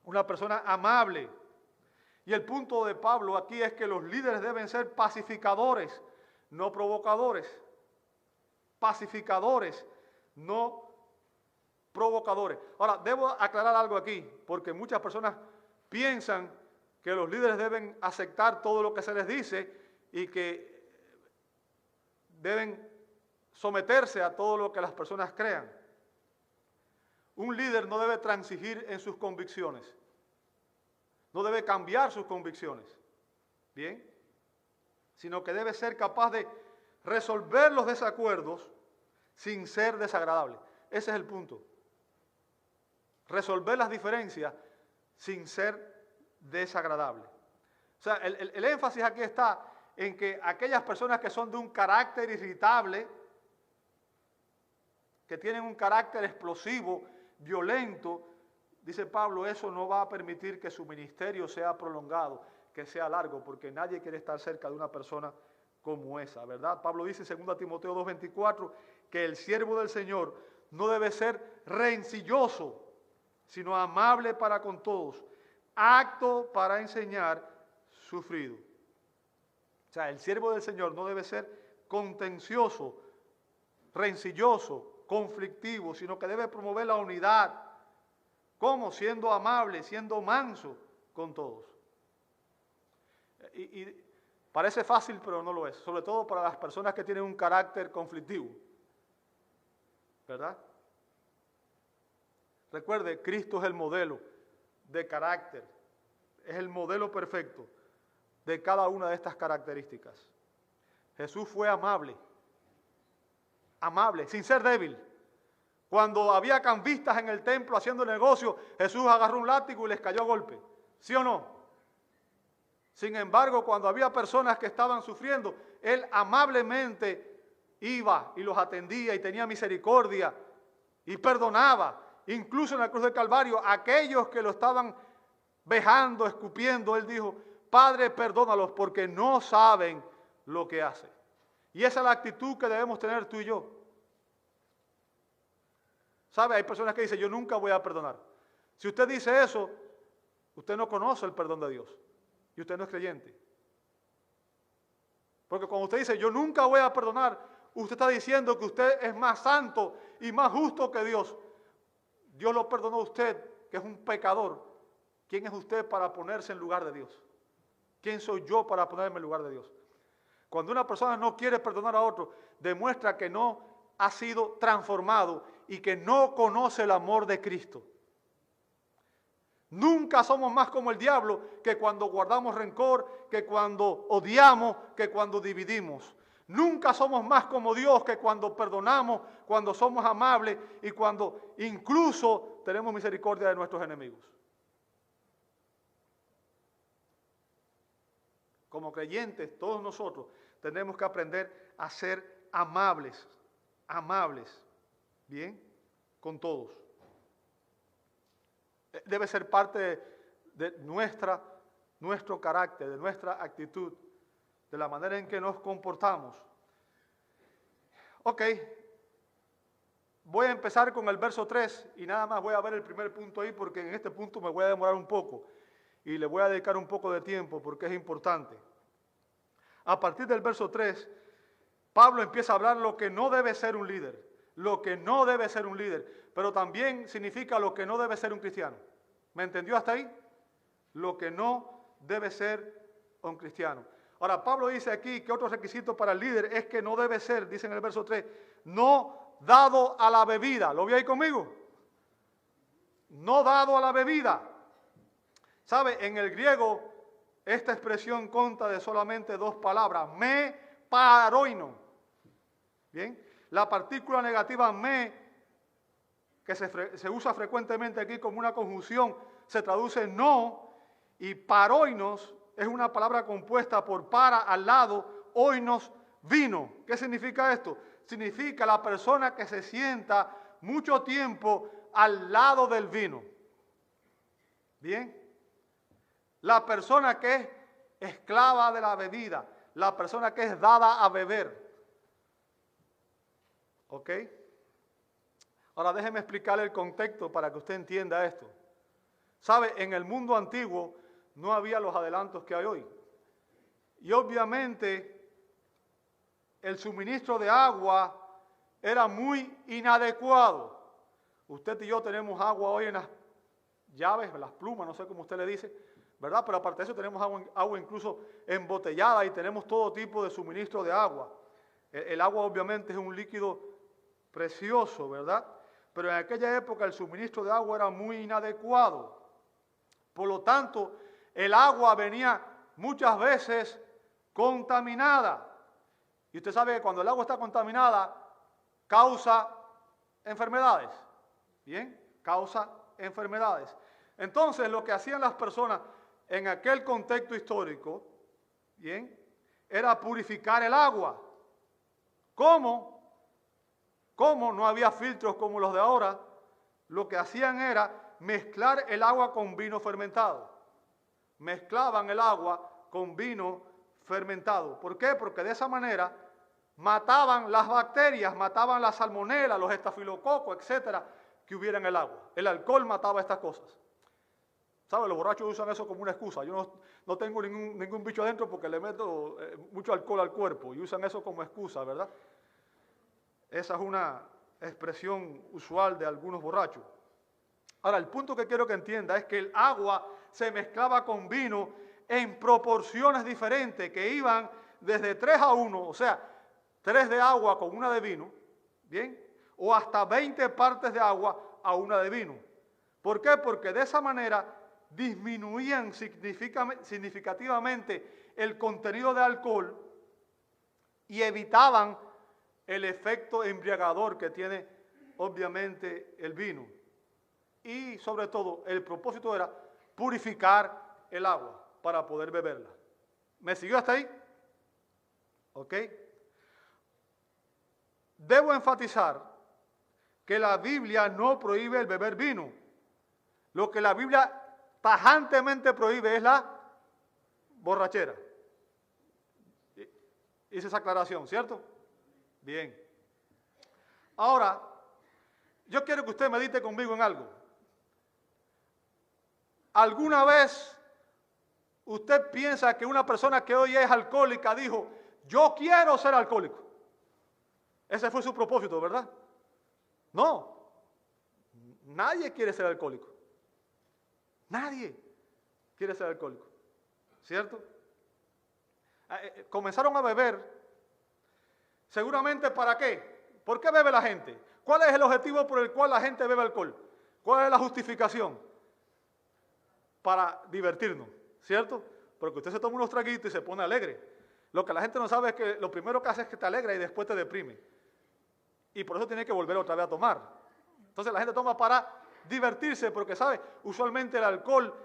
una persona amable. Y el punto de Pablo aquí es que los líderes deben ser pacificadores, no provocadores. Pacificadores, no provocadores. Ahora, debo aclarar algo aquí, porque muchas personas piensan que los líderes deben aceptar todo lo que se les dice y que deben someterse a todo lo que las personas crean. Un líder no debe transigir en sus convicciones, no debe cambiar sus convicciones, ¿bien? Sino que debe ser capaz de resolver los desacuerdos sin ser desagradable. Ese es el punto. Resolver las diferencias sin ser desagradable. O sea, el énfasis aquí está en que aquellas personas que son de un carácter irritable, que tienen un carácter explosivo, violento, dice Pablo, eso no va a permitir que su ministerio sea prolongado, que sea largo, porque nadie quiere estar cerca de una persona como esa, ¿verdad? Pablo dice en 2 Timoteo 2:24 que el siervo del Señor no debe ser rencilloso, sino amable para con todos, apto para enseñar, sufrido. O sea, el siervo del Señor no debe ser contencioso, rencilloso, conflictivo, sino que debe promover la unidad. ¿Cómo? Siendo amable, siendo manso con todos. Y parece fácil, pero no lo es. Sobre todo para las personas que tienen un carácter conflictivo. ¿Verdad? Recuerde, Cristo es el modelo de carácter. Es el modelo perfecto de cada una de estas características. Jesús fue amable. Amable, sin ser débil. Cuando había cambistas en el templo haciendo negocio, Jesús agarró un látigo y les cayó a golpe. ¿Sí o no? Sin embargo, cuando había personas que estaban sufriendo, Él amablemente iba y los atendía y tenía misericordia y perdonaba. Incluso en la cruz del Calvario, aquellos que lo estaban vejando, escupiendo, Él dijo, Padre, perdónalos porque no saben lo que hacen. Y esa es la actitud que debemos tener tú y yo. ¿Sabe? Hay personas que dicen, yo nunca voy a perdonar. Si usted dice eso, usted no conoce el perdón de Dios. Y usted no es creyente. Porque cuando usted dice, yo nunca voy a perdonar, usted está diciendo que usted es más santo y más justo que Dios. Dios lo perdonó a usted, que es un pecador. ¿Quién es usted para ponerse en lugar de Dios? ¿Quién soy yo para ponerme en lugar de Dios? Cuando una persona no quiere perdonar a otro, demuestra que no ha sido transformado y que no conoce el amor de Cristo. Nunca somos más como el diablo que cuando guardamos rencor, que cuando odiamos, que cuando dividimos. Nunca somos más como Dios que cuando perdonamos, cuando somos amables y cuando incluso tenemos misericordia de nuestros enemigos. Como creyentes, todos nosotros tenemos que aprender a ser amables, ¿bien? Con todos. Debe ser parte de nuestro carácter, de nuestra actitud, de la manera en que nos comportamos. Ok, voy a empezar con el verso 3 y nada más voy a ver el primer punto ahí porque en este punto me voy a demorar un poco y le voy a dedicar un poco de tiempo porque es importante. A partir del verso 3, Pablo empieza a hablar lo que no debe ser un líder, lo que no debe ser un líder, pero también significa lo que no debe ser un cristiano. ¿Me entendió hasta ahí? Lo que no debe ser un cristiano. Ahora, Pablo dice aquí que otro requisito para el líder es que no debe ser, dice en el verso 3, no dado a la bebida. ¿Lo vi ahí conmigo? No dado a la bebida. ¿Sabe? En el griego, esta expresión consta de solamente dos palabras, me paroino. ¿Bien? La partícula negativa me, que se usa frecuentemente aquí como una conjunción, se traduce no, y paroinos es una palabra compuesta por para, al lado, oinos, vino. ¿Qué significa esto? Significa la persona que se sienta mucho tiempo al lado del vino. ¿Bien? La persona que es esclava de la bebida, la persona que es dada a beber. ¿Ok? Ahora déjeme explicarle el contexto para que usted entienda esto. ¿Sabe? En el mundo antiguo no había los adelantos que hay hoy. Y obviamente el suministro de agua era muy inadecuado. Usted y yo tenemos agua hoy en las llaves, en las plumas, no sé cómo usted le dice, ¿verdad? Pero aparte de eso tenemos agua incluso embotellada y tenemos todo tipo de suministro de agua. El agua obviamente es un líquido precioso, ¿verdad? Pero en aquella época el suministro de agua era muy inadecuado. Por lo tanto, el agua venía muchas veces contaminada. Y usted sabe que cuando el agua está contaminada, causa enfermedades. Bien, causa enfermedades. Entonces, lo que hacían las personas en aquel contexto histórico, bien, era purificar el agua. ¿Cómo? Como no había filtros como los de ahora, lo que hacían era mezclar el agua con vino fermentado. Mezclaban el agua con vino fermentado. ¿Por qué? Porque de esa manera mataban las bacterias, mataban la salmonela, los estafilococos, etcétera, que hubiera en el agua. El alcohol mataba estas cosas. ¿Saben? Los borrachos usan eso como una excusa. Yo no tengo ningún bicho adentro porque le meto mucho alcohol al cuerpo y usan eso como excusa, ¿verdad? Esa es una expresión usual de algunos borrachos. Ahora, el punto que quiero que entienda es que el agua se mezclaba con vino en proporciones diferentes que iban desde 3 a 1, o sea, 3 de agua con 1 de vino, ¿bien? O hasta 20 partes de agua a 1 de vino. ¿Por qué? Porque de esa manera disminuían significativamente el contenido de alcohol y evitaban el efecto embriagador que tiene obviamente el vino. Y sobre todo, el propósito era purificar el agua para poder beberla. ¿Me siguió hasta ahí? ¿Ok? Debo enfatizar que la Biblia no prohíbe el beber vino. Lo que la Biblia tajantemente prohíbe es la borrachera. Hice esa aclaración, ¿cierto? Bien. Ahora, yo quiero que usted medite conmigo en algo. ¿Alguna vez usted piensa que una persona que hoy es alcohólica dijo, yo quiero ser alcohólico? Ese fue su propósito, ¿verdad? No. Nadie quiere ser alcohólico. Nadie quiere ser alcohólico. ¿Cierto? Comenzaron a beber. Seguramente, ¿para qué? ¿Por qué bebe la gente? ¿Cuál es el objetivo por el cual la gente bebe alcohol? ¿Cuál es la justificación? Para divertirnos, ¿cierto? Porque usted se toma unos traguitos y se pone alegre. Lo que la gente no sabe es que lo primero que hace es que te alegra y después te deprime. Y por eso tiene que volver otra vez a tomar. Entonces la gente toma para divertirse porque, ¿sabe? Usualmente el alcohol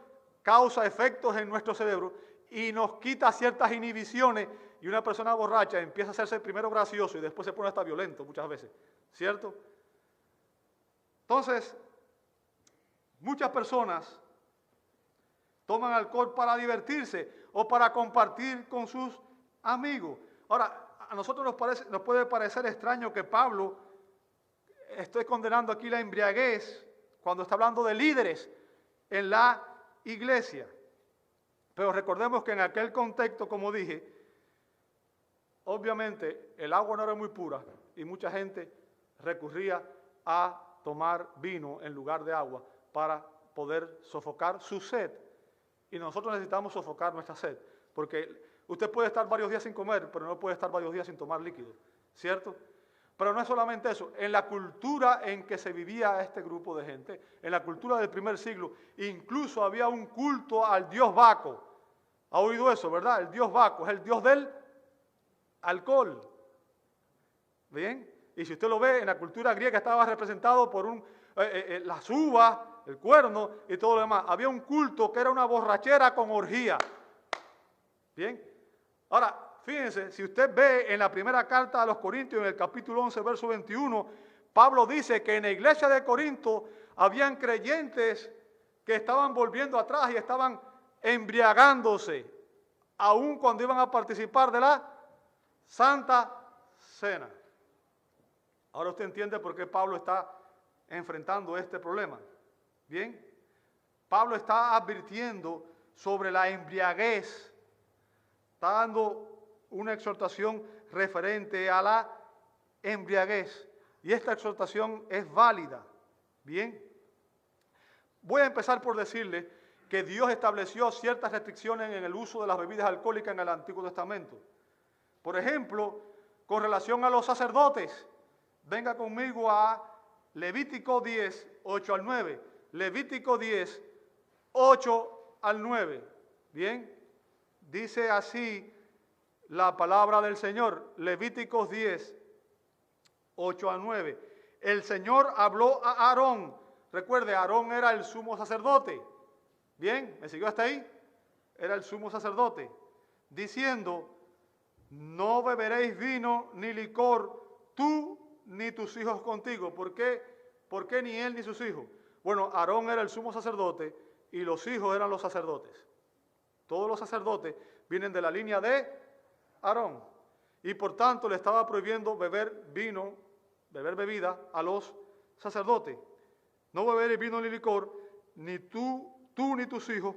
causa efectos en nuestro cerebro y nos quita ciertas inhibiciones y una persona borracha empieza a hacerse primero gracioso y después se pone hasta violento muchas veces, ¿cierto? Entonces, muchas personas toman alcohol para divertirse o para compartir con sus amigos. Ahora, a nosotros nos puede parecer extraño que Pablo esté condenando aquí la embriaguez cuando está hablando de líderes en la iglesia. Pero recordemos que en aquel contexto, como dije, obviamente el agua no era muy pura y mucha gente recurría a tomar vino en lugar de agua para poder sofocar su sed. Y nosotros necesitamos sofocar nuestra sed, porque usted puede estar varios días sin comer, pero no puede estar varios días sin tomar líquido, ¿cierto? Pero no es solamente eso, en la cultura en que se vivía este grupo de gente, en la cultura del primer siglo, incluso había un culto al dios Baco. ¿Ha oído eso, verdad? El dios Baco es el dios del alcohol. ¿Bien? Y si usted lo ve, en la cultura griega estaba representado por las uvas, el cuerno y todo lo demás. Había un culto que era una borrachera con orgía. ¿Bien? Ahora, fíjense, si usted ve en la primera carta a los Corintios, en el capítulo 11, verso 21, Pablo dice que en la iglesia de Corinto habían creyentes que estaban volviendo atrás y estaban embriagándose, aun cuando iban a participar de la Santa Cena. Ahora usted entiende por qué Pablo está enfrentando este problema. Bien, Pablo está advirtiendo sobre la embriaguez, está dando una exhortación referente a la embriaguez. Y esta exhortación es válida. Bien, voy a empezar por decirle que Dios estableció ciertas restricciones en el uso de las bebidas alcohólicas en el Antiguo Testamento. Por ejemplo, con relación a los sacerdotes, venga conmigo a Levítico 10, 8 al 9. Levítico 10, 8 al 9. Bien, dice así la palabra del Señor. Levíticos 10, 8 a 9. El Señor habló a Aarón. Recuerde, Aarón era el sumo sacerdote. Bien, ¿me siguió hasta ahí? Era el sumo sacerdote. Diciendo, no beberéis vino ni licor, tú ni tus hijos contigo. ¿Por qué? ¿Por qué ni él ni sus hijos? Bueno, Aarón era el sumo sacerdote y los hijos eran los sacerdotes. Todos los sacerdotes vienen de la línea de Aarón. Y por tanto le estaba prohibiendo beber vino, beber bebida a los sacerdotes. No beber vino ni licor, ni tú ni tus hijos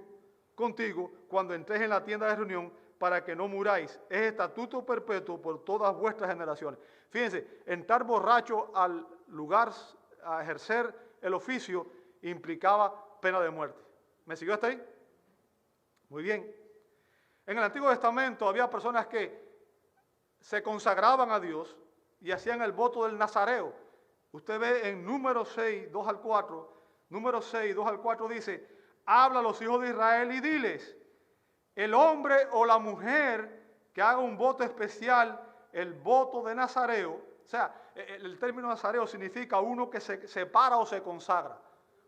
contigo, cuando entres en la tienda de reunión, para que no muráis. Es estatuto perpetuo por todas vuestras generaciones. Fíjense, entrar borracho al lugar a ejercer el oficio implicaba pena de muerte. ¿Me siguió hasta ahí? Muy bien. En el Antiguo Testamento había personas que se consagraban a Dios y hacían el voto del nazareo. Usted ve en Números 6, 2 al 4, Números 6, 2 al 4 dice, habla a los hijos de Israel y diles, el hombre o la mujer que haga un voto especial, el voto de nazareo, o sea, el término nazareo significa uno que se separa o se consagra,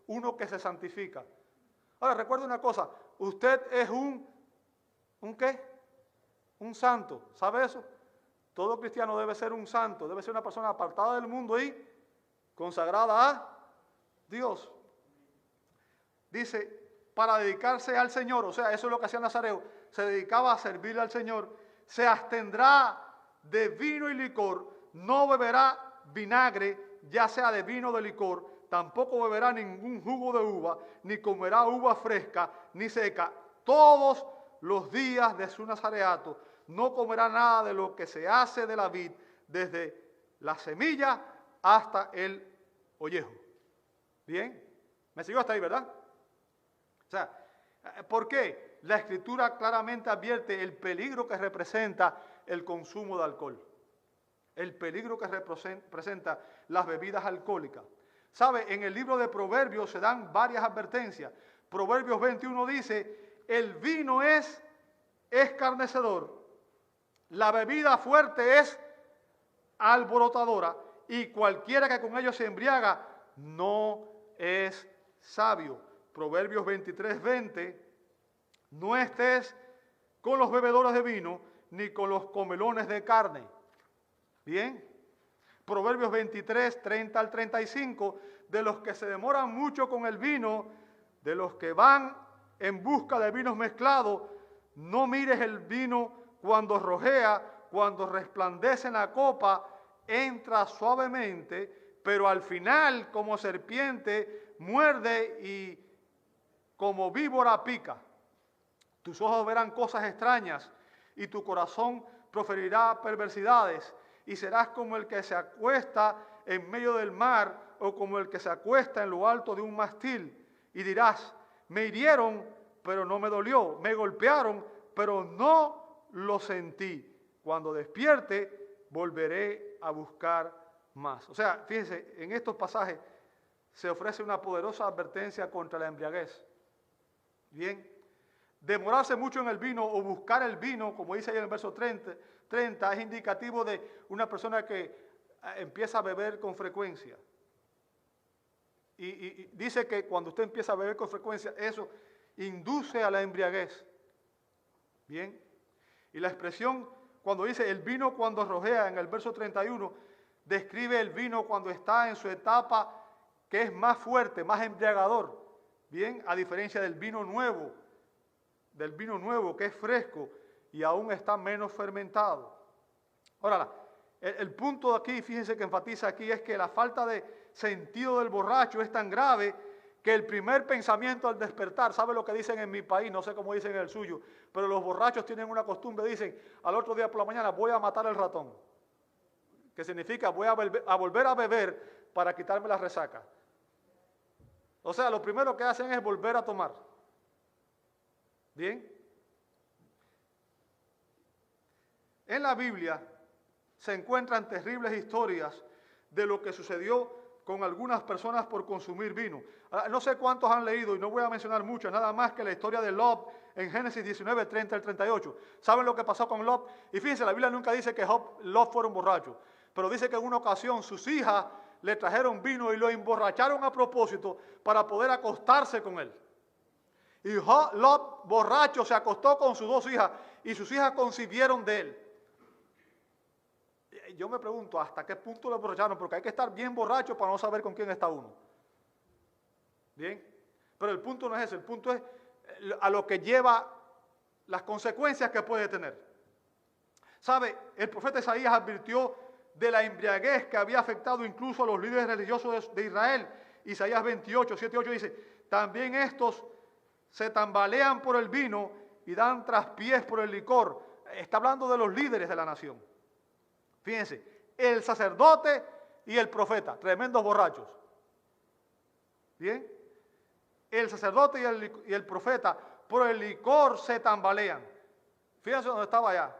uno que se santifica. Ahora, recuerde una cosa, usted es ¿un qué? Un santo, ¿sabe eso? Todo cristiano debe ser un santo, debe ser una persona apartada del mundo y consagrada a Dios. Dice, para dedicarse al Señor, o sea, eso es lo que hacía Nazareo, se dedicaba a servirle al Señor, se abstendrá de vino y licor, no beberá vinagre, ya sea de vino o de licor, tampoco beberá ningún jugo de uva, ni comerá uva fresca, ni seca, todos los días de su nazareato, no comerá nada de lo que se hace de la vid, desde la semilla hasta el ollejo. ¿Bien? ¿Me siguió hasta ahí, verdad? O sea, ¿por qué? La Escritura claramente advierte el peligro que representa el consumo de alcohol. El peligro que representa las bebidas alcohólicas. ¿Sabe? En el libro de Proverbios se dan varias advertencias. Proverbios 21 dice, el vino es escarnecedor, la bebida fuerte es alborotadora, y cualquiera que con ello se embriaga no es sabio. Proverbios 23, 20, no estés con los bebedores de vino, ni con los comelones de carne. Bien. Proverbios 23, 30 al 35, de los que se demoran mucho con el vino, de los que van en busca de vinos mezclados, no mires el vino cuando rojea, cuando resplandece en la copa, entra suavemente, pero al final como serpiente muerde y como víbora pica. Tus ojos verán cosas extrañas y tu corazón proferirá perversidades, y serás como el que se acuesta en medio del mar o como el que se acuesta en lo alto de un mastil, y dirás, me hirieron, pero no me dolió, me golpearon, pero no lo sentí. Cuando despierte, volveré a buscar más. O sea, fíjense, en estos pasajes se ofrece una poderosa advertencia contra la embriaguez. Bien, demorarse mucho en el vino o buscar el vino, como dice ahí en el verso 30, es indicativo de una persona que empieza a beber con frecuencia. Y dice que cuando usted empieza a beber con frecuencia, eso induce a la embriaguez. Bien, y la expresión cuando dice el vino cuando rojea en el verso 31, describe el vino cuando está en su etapa que es más fuerte, más embriagador. Bien, a diferencia del vino nuevo que es fresco y aún está menos fermentado. Ahora, el punto de aquí, fíjense que enfatiza aquí, es que la falta de sentido del borracho es tan grave que el primer pensamiento al despertar, ¿sabe lo que dicen en mi país? No sé cómo dicen en el suyo, pero los borrachos tienen una costumbre, dicen, al otro día por la mañana voy a matar el ratón, que significa voy a volver a beber para quitarme la resaca. O sea, lo primero que hacen es volver a tomar. Bien. En la Biblia se encuentran terribles historias de lo que sucedió con algunas personas por consumir vino. No sé cuántos han leído, y no voy a mencionar muchas, nada más que la historia de Lot en Génesis 19, 30 al 38. ¿Saben lo que pasó con Lot? Y fíjense, la Biblia nunca dice que Lot fuera un borracho, pero dice que en una ocasión sus hijas le trajeron vino y lo emborracharon a propósito para poder acostarse con él. Y Lot, borracho, se acostó con sus dos hijas y sus hijas concibieron de él. Yo me pregunto, ¿hasta qué punto lo emborracharon? Porque hay que estar bien borracho para no saber con quién está uno. Bien, pero el punto no es ese, el punto es a lo que lleva las consecuencias que puede tener. ¿Sabe? El profeta Isaías advirtió de la embriaguez que había afectado incluso a los líderes religiosos de Israel. Isaías 28, 7 y 8 dice, también estos se tambalean por el vino y dan traspiés por el licor. Está hablando de los líderes de la nación. Fíjense, el sacerdote y el profeta, tremendos borrachos. Bien, el sacerdote y el profeta por el licor se tambalean. Fíjense dónde estaba allá.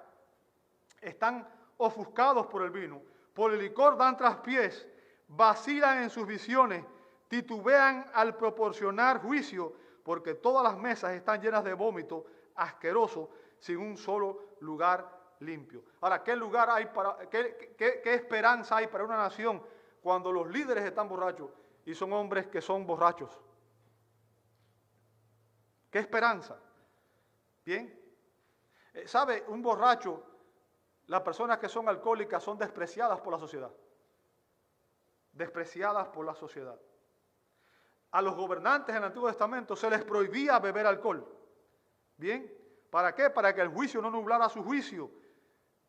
Están ofuscados por el vino, por el licor dan traspiés, vacilan en sus visiones, titubean al proporcionar juicio, porque todas las mesas están llenas de vómito asqueroso, sin un solo lugar limpio. Ahora, ¿qué lugar hay qué esperanza hay para una nación cuando los líderes están borrachos y son hombres que son borrachos? ¿Qué esperanza? Bien, ¿sabe? Un borracho, las personas que son alcohólicas son despreciadas por la sociedad. Despreciadas por la sociedad. A los gobernantes en el Antiguo Testamento se les prohibía beber alcohol. Bien, ¿para qué? Para que el juicio no nublara su juicio,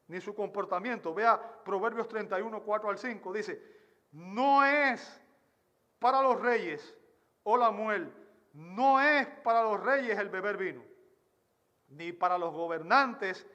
ni su comportamiento. Vea Proverbios 31, 4 al 5, dice, no es para los reyes, o la muel, no es para los reyes el beber vino, ni para los gobernantes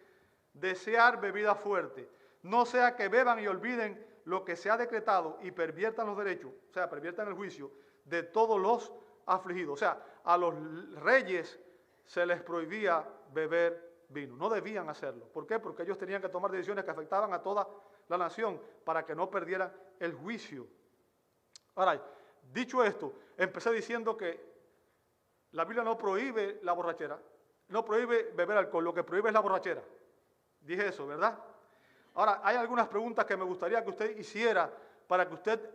desear bebida fuerte, no sea que beban y olviden lo que se ha decretado y perviertan los derechos, o sea, perviertan el juicio de todos los afligidos. O sea, a los reyes se les prohibía beber vino, no debían hacerlo. ¿Por qué? Porque ellos tenían que tomar decisiones que afectaban a toda la nación para que no perdieran el juicio. Ahora, dicho esto, empecé diciendo que la Biblia no prohíbe la borrachera, no prohíbe beber alcohol, lo que prohíbe es la borrachera. Dije eso, ¿verdad? Ahora, hay algunas preguntas que me gustaría que usted hiciera para que usted,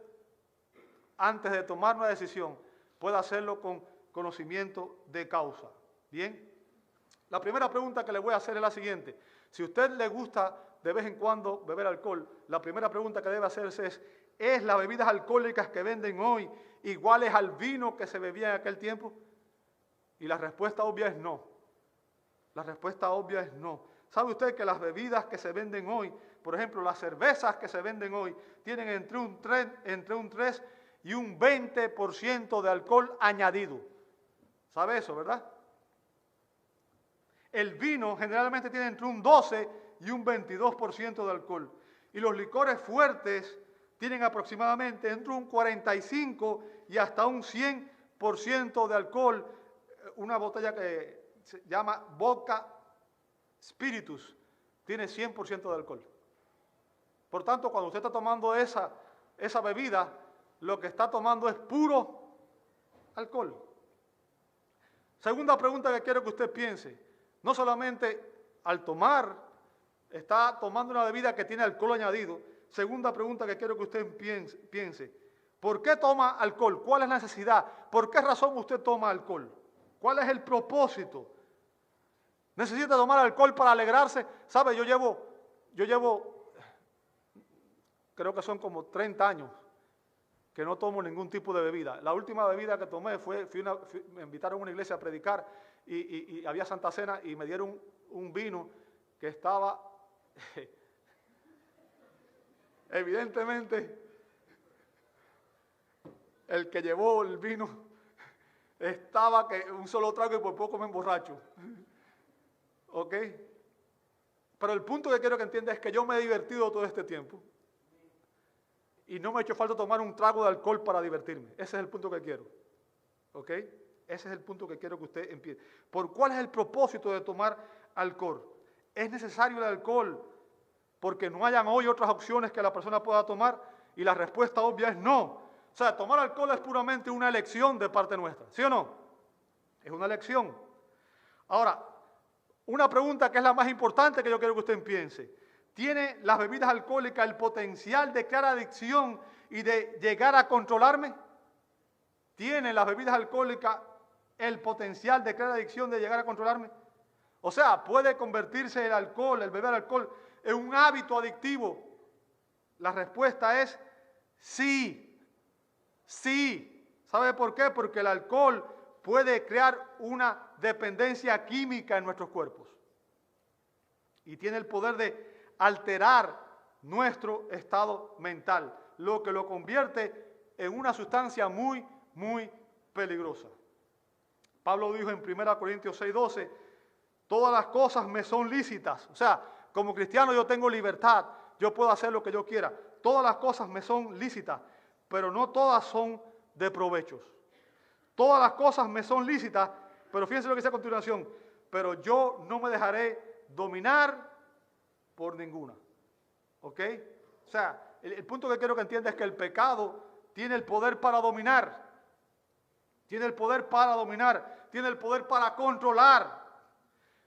antes de tomar una decisión, pueda hacerlo con conocimiento de causa. ¿Bien? La primera pregunta que le voy a hacer es la siguiente. Si a usted le gusta de vez en cuando beber alcohol, la primera pregunta que debe hacerse ¿es las bebidas alcohólicas que venden hoy iguales al vino que se bebía en aquel tiempo? Y la respuesta obvia es no. La respuesta obvia es no. ¿Sabe usted que las bebidas que se venden hoy, por ejemplo, las cervezas que se venden hoy, tienen entre un 3 y un 20% de alcohol añadido? ¿Sabe eso, verdad? El vino generalmente tiene entre un 12 y un 22% de alcohol. Y los licores fuertes tienen aproximadamente entre un 45 y hasta un 100% de alcohol. Una botella que se llama Vodka Spiritus tiene 100% de alcohol. Por tanto, cuando usted está tomando esa bebida, lo que está tomando es puro alcohol. Segunda pregunta que quiero que usted piense. No solamente al tomar, está tomando una bebida que tiene alcohol añadido. Segunda pregunta que quiero que usted piense. ¿Por qué toma alcohol? ¿Cuál es la necesidad? ¿Por qué razón usted toma alcohol? ¿Cuál es el propósito? ¿Necesita tomar alcohol para alegrarse? ¿Sabe? Yo llevo, creo que son como 30 años que no tomo ningún tipo de bebida. La última bebida que tomé me invitaron a una iglesia a predicar y había Santa Cena y me dieron un vino que estaba, evidentemente, el que llevó el vino estaba que un solo trago y por poco me emborracho. ¿Ok? Pero el punto que quiero que entienda es que yo me he divertido todo este tiempo. Y no me ha hecho falta tomar un trago de alcohol para divertirme. Ese es el punto que quiero. ¿Ok? Ese es el punto que quiero que usted empiece. ¿Por cuál es el propósito de tomar alcohol? ¿Es necesario el alcohol porque no hayan hoy otras opciones que la persona pueda tomar? Y la respuesta obvia es no. O sea, tomar alcohol es puramente una elección de parte nuestra. ¿Sí o no? Es una elección. Ahora, una pregunta que es la más importante que yo quiero que usted piense. ¿Tiene las bebidas alcohólicas el potencial de crear adicción y de llegar a controlarme? ¿Tiene las bebidas alcohólicas el potencial de crear adicción, de llegar a controlarme? O sea, ¿puede convertirse el alcohol, el beber alcohol, en un hábito adictivo? La respuesta es sí, sí. ¿Sabe por qué? Porque el alcohol puede crear una dependencia química en nuestros cuerpos y tiene el poder de alterar nuestro estado mental, lo que lo convierte en una sustancia muy, muy peligrosa. Pablo dijo en 1 Corintios 6:12, todas las cosas me son lícitas. O sea, como cristiano yo tengo libertad, yo puedo hacer lo que yo quiera. Todas las cosas me son lícitas, pero no todas son de provechos. Todas las cosas me son lícitas, pero fíjense lo que dice a continuación, pero yo no me dejaré dominar por ninguna. ¿Ok? O sea, el punto que quiero que entienda es que el pecado tiene el poder para dominar. Tiene el poder para dominar, tiene el poder para controlar,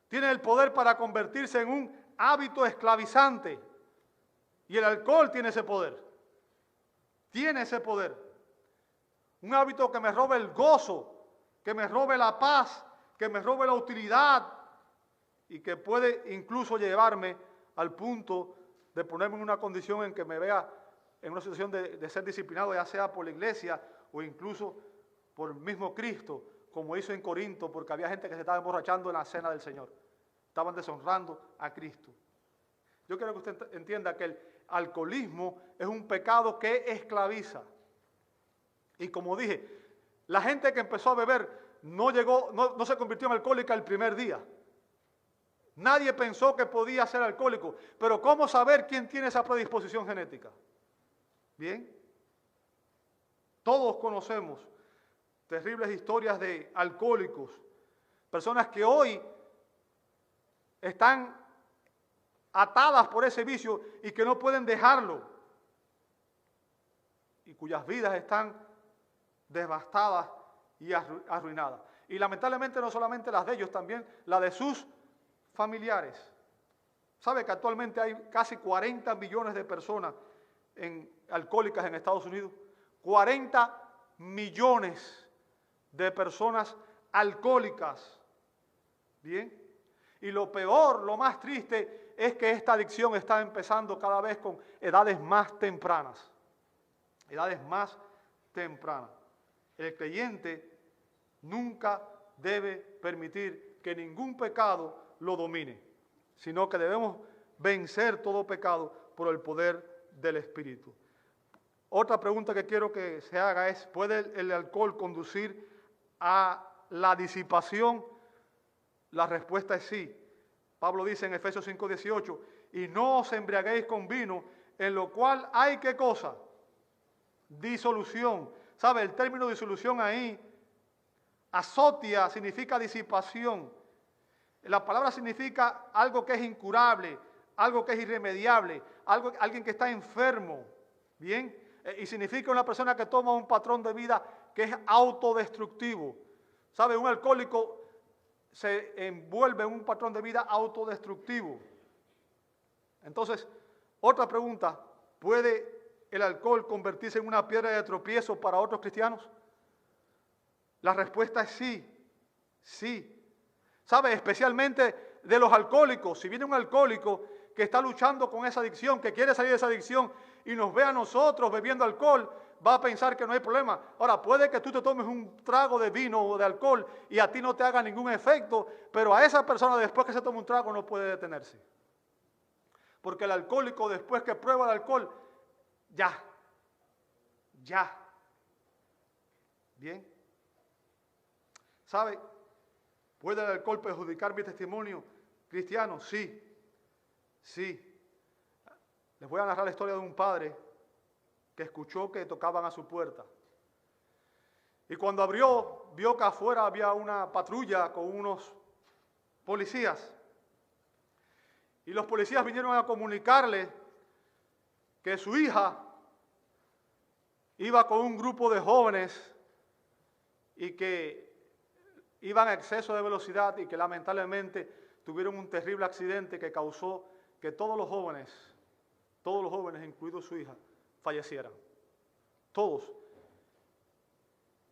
tiene el poder para convertirse en un hábito esclavizante. Y el alcohol tiene ese poder. Tiene ese poder. Un hábito que me robe el gozo, que me robe la paz, que me robe la utilidad y que puede incluso llevarme al punto de ponerme en una condición en que me vea en una situación de ser disciplinado, ya sea por la iglesia o incluso por el mismo Cristo, como hizo en Corinto, porque había gente que se estaba emborrachando en la cena del Señor. Estaban deshonrando a Cristo. Yo quiero que usted entienda que el alcoholismo es un pecado que esclaviza. Y como dije, la gente que empezó a beber no se convirtió en alcohólica el primer día. Nadie pensó que podía ser alcohólico. Pero ¿cómo saber quién tiene esa predisposición genética? Bien. Todos conocemos terribles historias de alcohólicos, personas que hoy están atadas por ese vicio y que no pueden dejarlo, y cuyas vidas están devastadas y arruinadas. Y lamentablemente no solamente las de ellos, también la de sus familiares. ¿Sabe que actualmente hay casi 40 millones de personas alcohólicas en Estados Unidos? 40 millones de personas alcohólicas. Bien. Y lo peor, lo más triste, es que esta adicción está empezando cada vez con edades más tempranas. Edades más tempranas. El creyente nunca debe permitir que ningún pecado lo domine, sino que debemos vencer todo pecado por el poder del Espíritu. Otra pregunta que quiero que se haga es, ¿puede el alcohol conducir a la disipación? La respuesta es sí. Pablo dice en Efesios 5:18, y no os embriaguéis con vino, en lo cual hay ¿qué cosa? Disolución. ¿Sabe? El término disolución ahí, azotia, significa disipación. La palabra significa algo que es incurable, algo que es irremediable, alguien que está enfermo. ¿Bien? Y significa una persona que toma un patrón de vida que es autodestructivo. ¿Sabe? Un alcohólico se envuelve en un patrón de vida autodestructivo. Entonces, otra pregunta, ¿puede el alcohol convertirse en una piedra de tropiezo para otros cristianos? La respuesta es sí, sí. ¿Sabe? Especialmente de los alcohólicos. Si viene un alcohólico que está luchando con esa adicción, que quiere salir de esa adicción y nos ve a nosotros bebiendo alcohol, va a pensar que no hay problema. Ahora, puede que tú te tomes un trago de vino o de alcohol y a ti no te haga ningún efecto, pero a esa persona después que se toma un trago no puede detenerse. Porque el alcohólico después que prueba el alcohol, ya. Bien. ¿Sabe? ¿Puede el alcohol perjudicar mi testimonio cristiano? Sí. Les voy a narrar la historia de un padre que escuchó que tocaban a su puerta. Y cuando abrió, vio que afuera había una patrulla con unos policías. Y los policías vinieron a comunicarle que su hija iba con un grupo de jóvenes y que iban a exceso de velocidad y que lamentablemente tuvieron un terrible accidente que causó que todos los jóvenes, incluido su hija, fallecieran. Todos.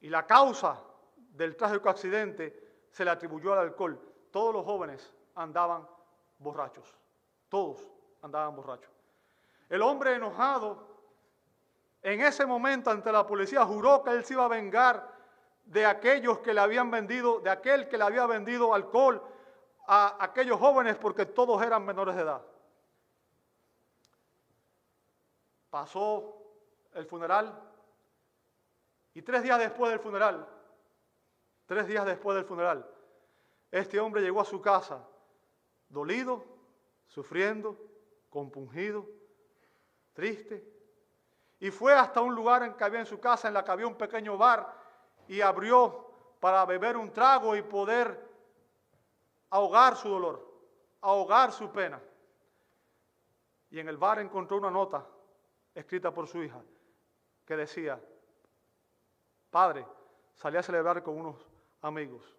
Y la causa del trágico accidente se le atribuyó al alcohol. Todos los jóvenes andaban borrachos. Todos andaban borrachos. El hombre enojado, en ese momento ante la policía, juró que él se iba a vengar de aquellos que le habían vendido, de aquel que le había vendido alcohol a aquellos jóvenes, porque todos eran menores de edad. Pasó el funeral y 3 días después del funeral, este hombre llegó a su casa dolido, sufriendo, compungido, triste, y fue hasta un lugar en que había en su casa, en la que había un pequeño bar, y abrió para beber un trago y poder ahogar su dolor, ahogar su pena. Y en el bar encontró una nota escrita por su hija que decía: Padre, salí a celebrar con unos amigos.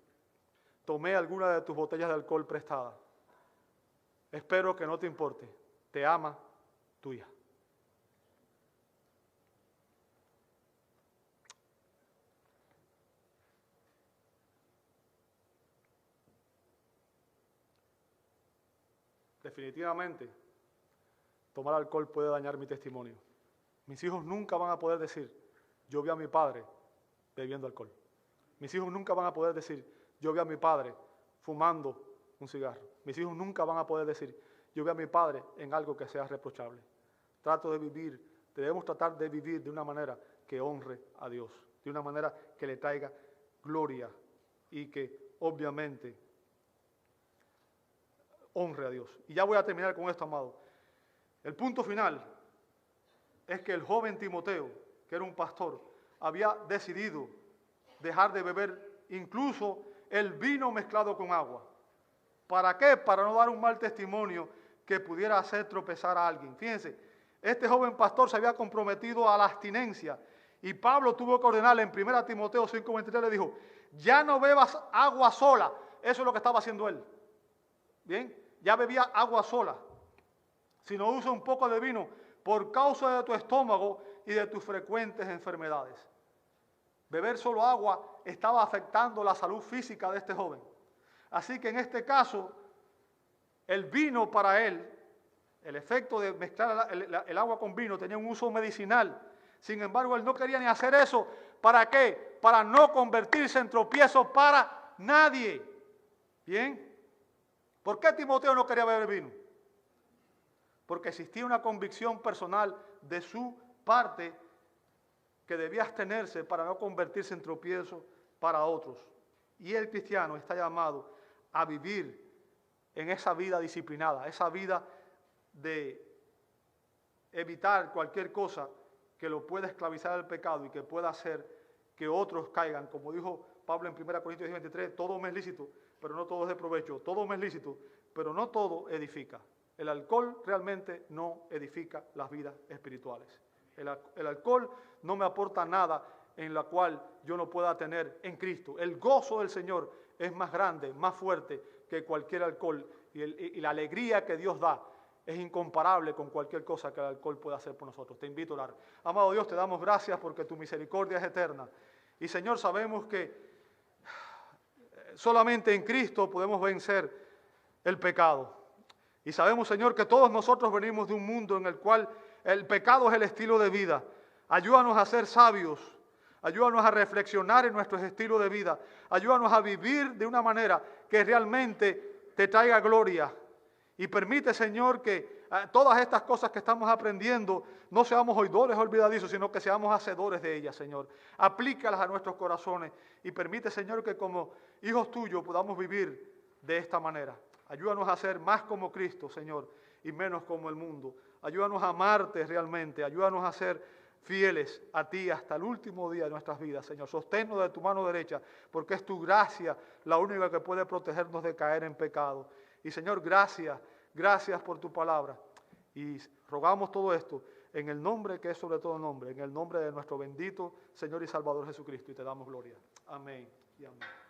Tomé alguna de tus botellas de alcohol prestadas. Espero que no te importe. Te ama tu hija. Definitivamente, tomar alcohol puede dañar mi testimonio. Mis hijos nunca van a poder decir: yo vi a mi padre bebiendo alcohol. Mis hijos nunca van a poder decir: yo vi a mi padre fumando un cigarro. Mis hijos nunca van a poder decir: yo vi a mi padre en algo que sea reprochable. Debemos tratar de vivir de una manera que honre a Dios, de una manera que le traiga gloria y que obviamente honre a Dios. Y ya voy a terminar con esto, amado. El punto final es que el joven Timoteo, que era un pastor, había decidido dejar de beber incluso el vino mezclado con agua. ¿Para qué? Para no dar un mal testimonio que pudiera hacer tropezar a alguien. Fíjense, este joven pastor se había comprometido a la abstinencia y Pablo tuvo que ordenarle en 1 Timoteo 5:23, le dijo: ya no bebas agua sola. Eso es lo que estaba haciendo él. Bien, ya bebía agua sola, sino usa un poco de vino por causa de tu estómago y de tus frecuentes enfermedades. Beber solo agua estaba afectando la salud física de este joven. Así que en este caso, el vino para él, el efecto de mezclar el agua con vino tenía un uso medicinal. Sin embargo, él no quería ni hacer eso. ¿Para qué? Para no convertirse en tropiezo para nadie. ¿Bien? ¿Por qué Timoteo no quería beber vino? Porque existía una convicción personal de su parte que debía abstenerse para no convertirse en tropiezo para otros. Y el cristiano está llamado a vivir en esa vida disciplinada, esa vida de evitar cualquier cosa que lo pueda esclavizar al pecado y que pueda hacer que otros caigan. Como dijo Pablo en 1 Corintios 23, todo me es lícito, pero no todo es de provecho. Todo me es lícito, pero no todo edifica. El alcohol realmente no edifica las vidas espirituales. El alcohol no me aporta nada en la cual yo no pueda tener en Cristo. El gozo del Señor es más grande, más fuerte que cualquier alcohol. Y la alegría que Dios da es incomparable con cualquier cosa que el alcohol pueda hacer por nosotros. Te invito a orar. Amado Dios, te damos gracias porque tu misericordia es eterna. Y Señor, sabemos que solamente en Cristo podemos vencer el pecado. Y sabemos, Señor, que todos nosotros venimos de un mundo en el cual el pecado es el estilo de vida. Ayúdanos a ser sabios. Ayúdanos a reflexionar en nuestros estilos de vida. Ayúdanos a vivir de una manera que realmente te traiga gloria. Y permite, Señor, que todas estas cosas que estamos aprendiendo no seamos oidores olvidadizos, sino que seamos hacedores de ellas, Señor. Aplícalas a nuestros corazones y permite, Señor, que como hijos tuyos podamos vivir de esta manera. Ayúdanos a ser más como Cristo, Señor, y menos como el mundo. Ayúdanos a amarte realmente. Ayúdanos a ser fieles a ti hasta el último día de nuestras vidas, Señor. Sosténnos de tu mano derecha, porque es tu gracia la única que puede protegernos de caer en pecado. Y, Señor, gracias por tu palabra. Y rogamos todo esto en el nombre que es sobre todo nombre, en el nombre de nuestro bendito Señor y Salvador Jesucristo. Y te damos gloria. Amén y amén.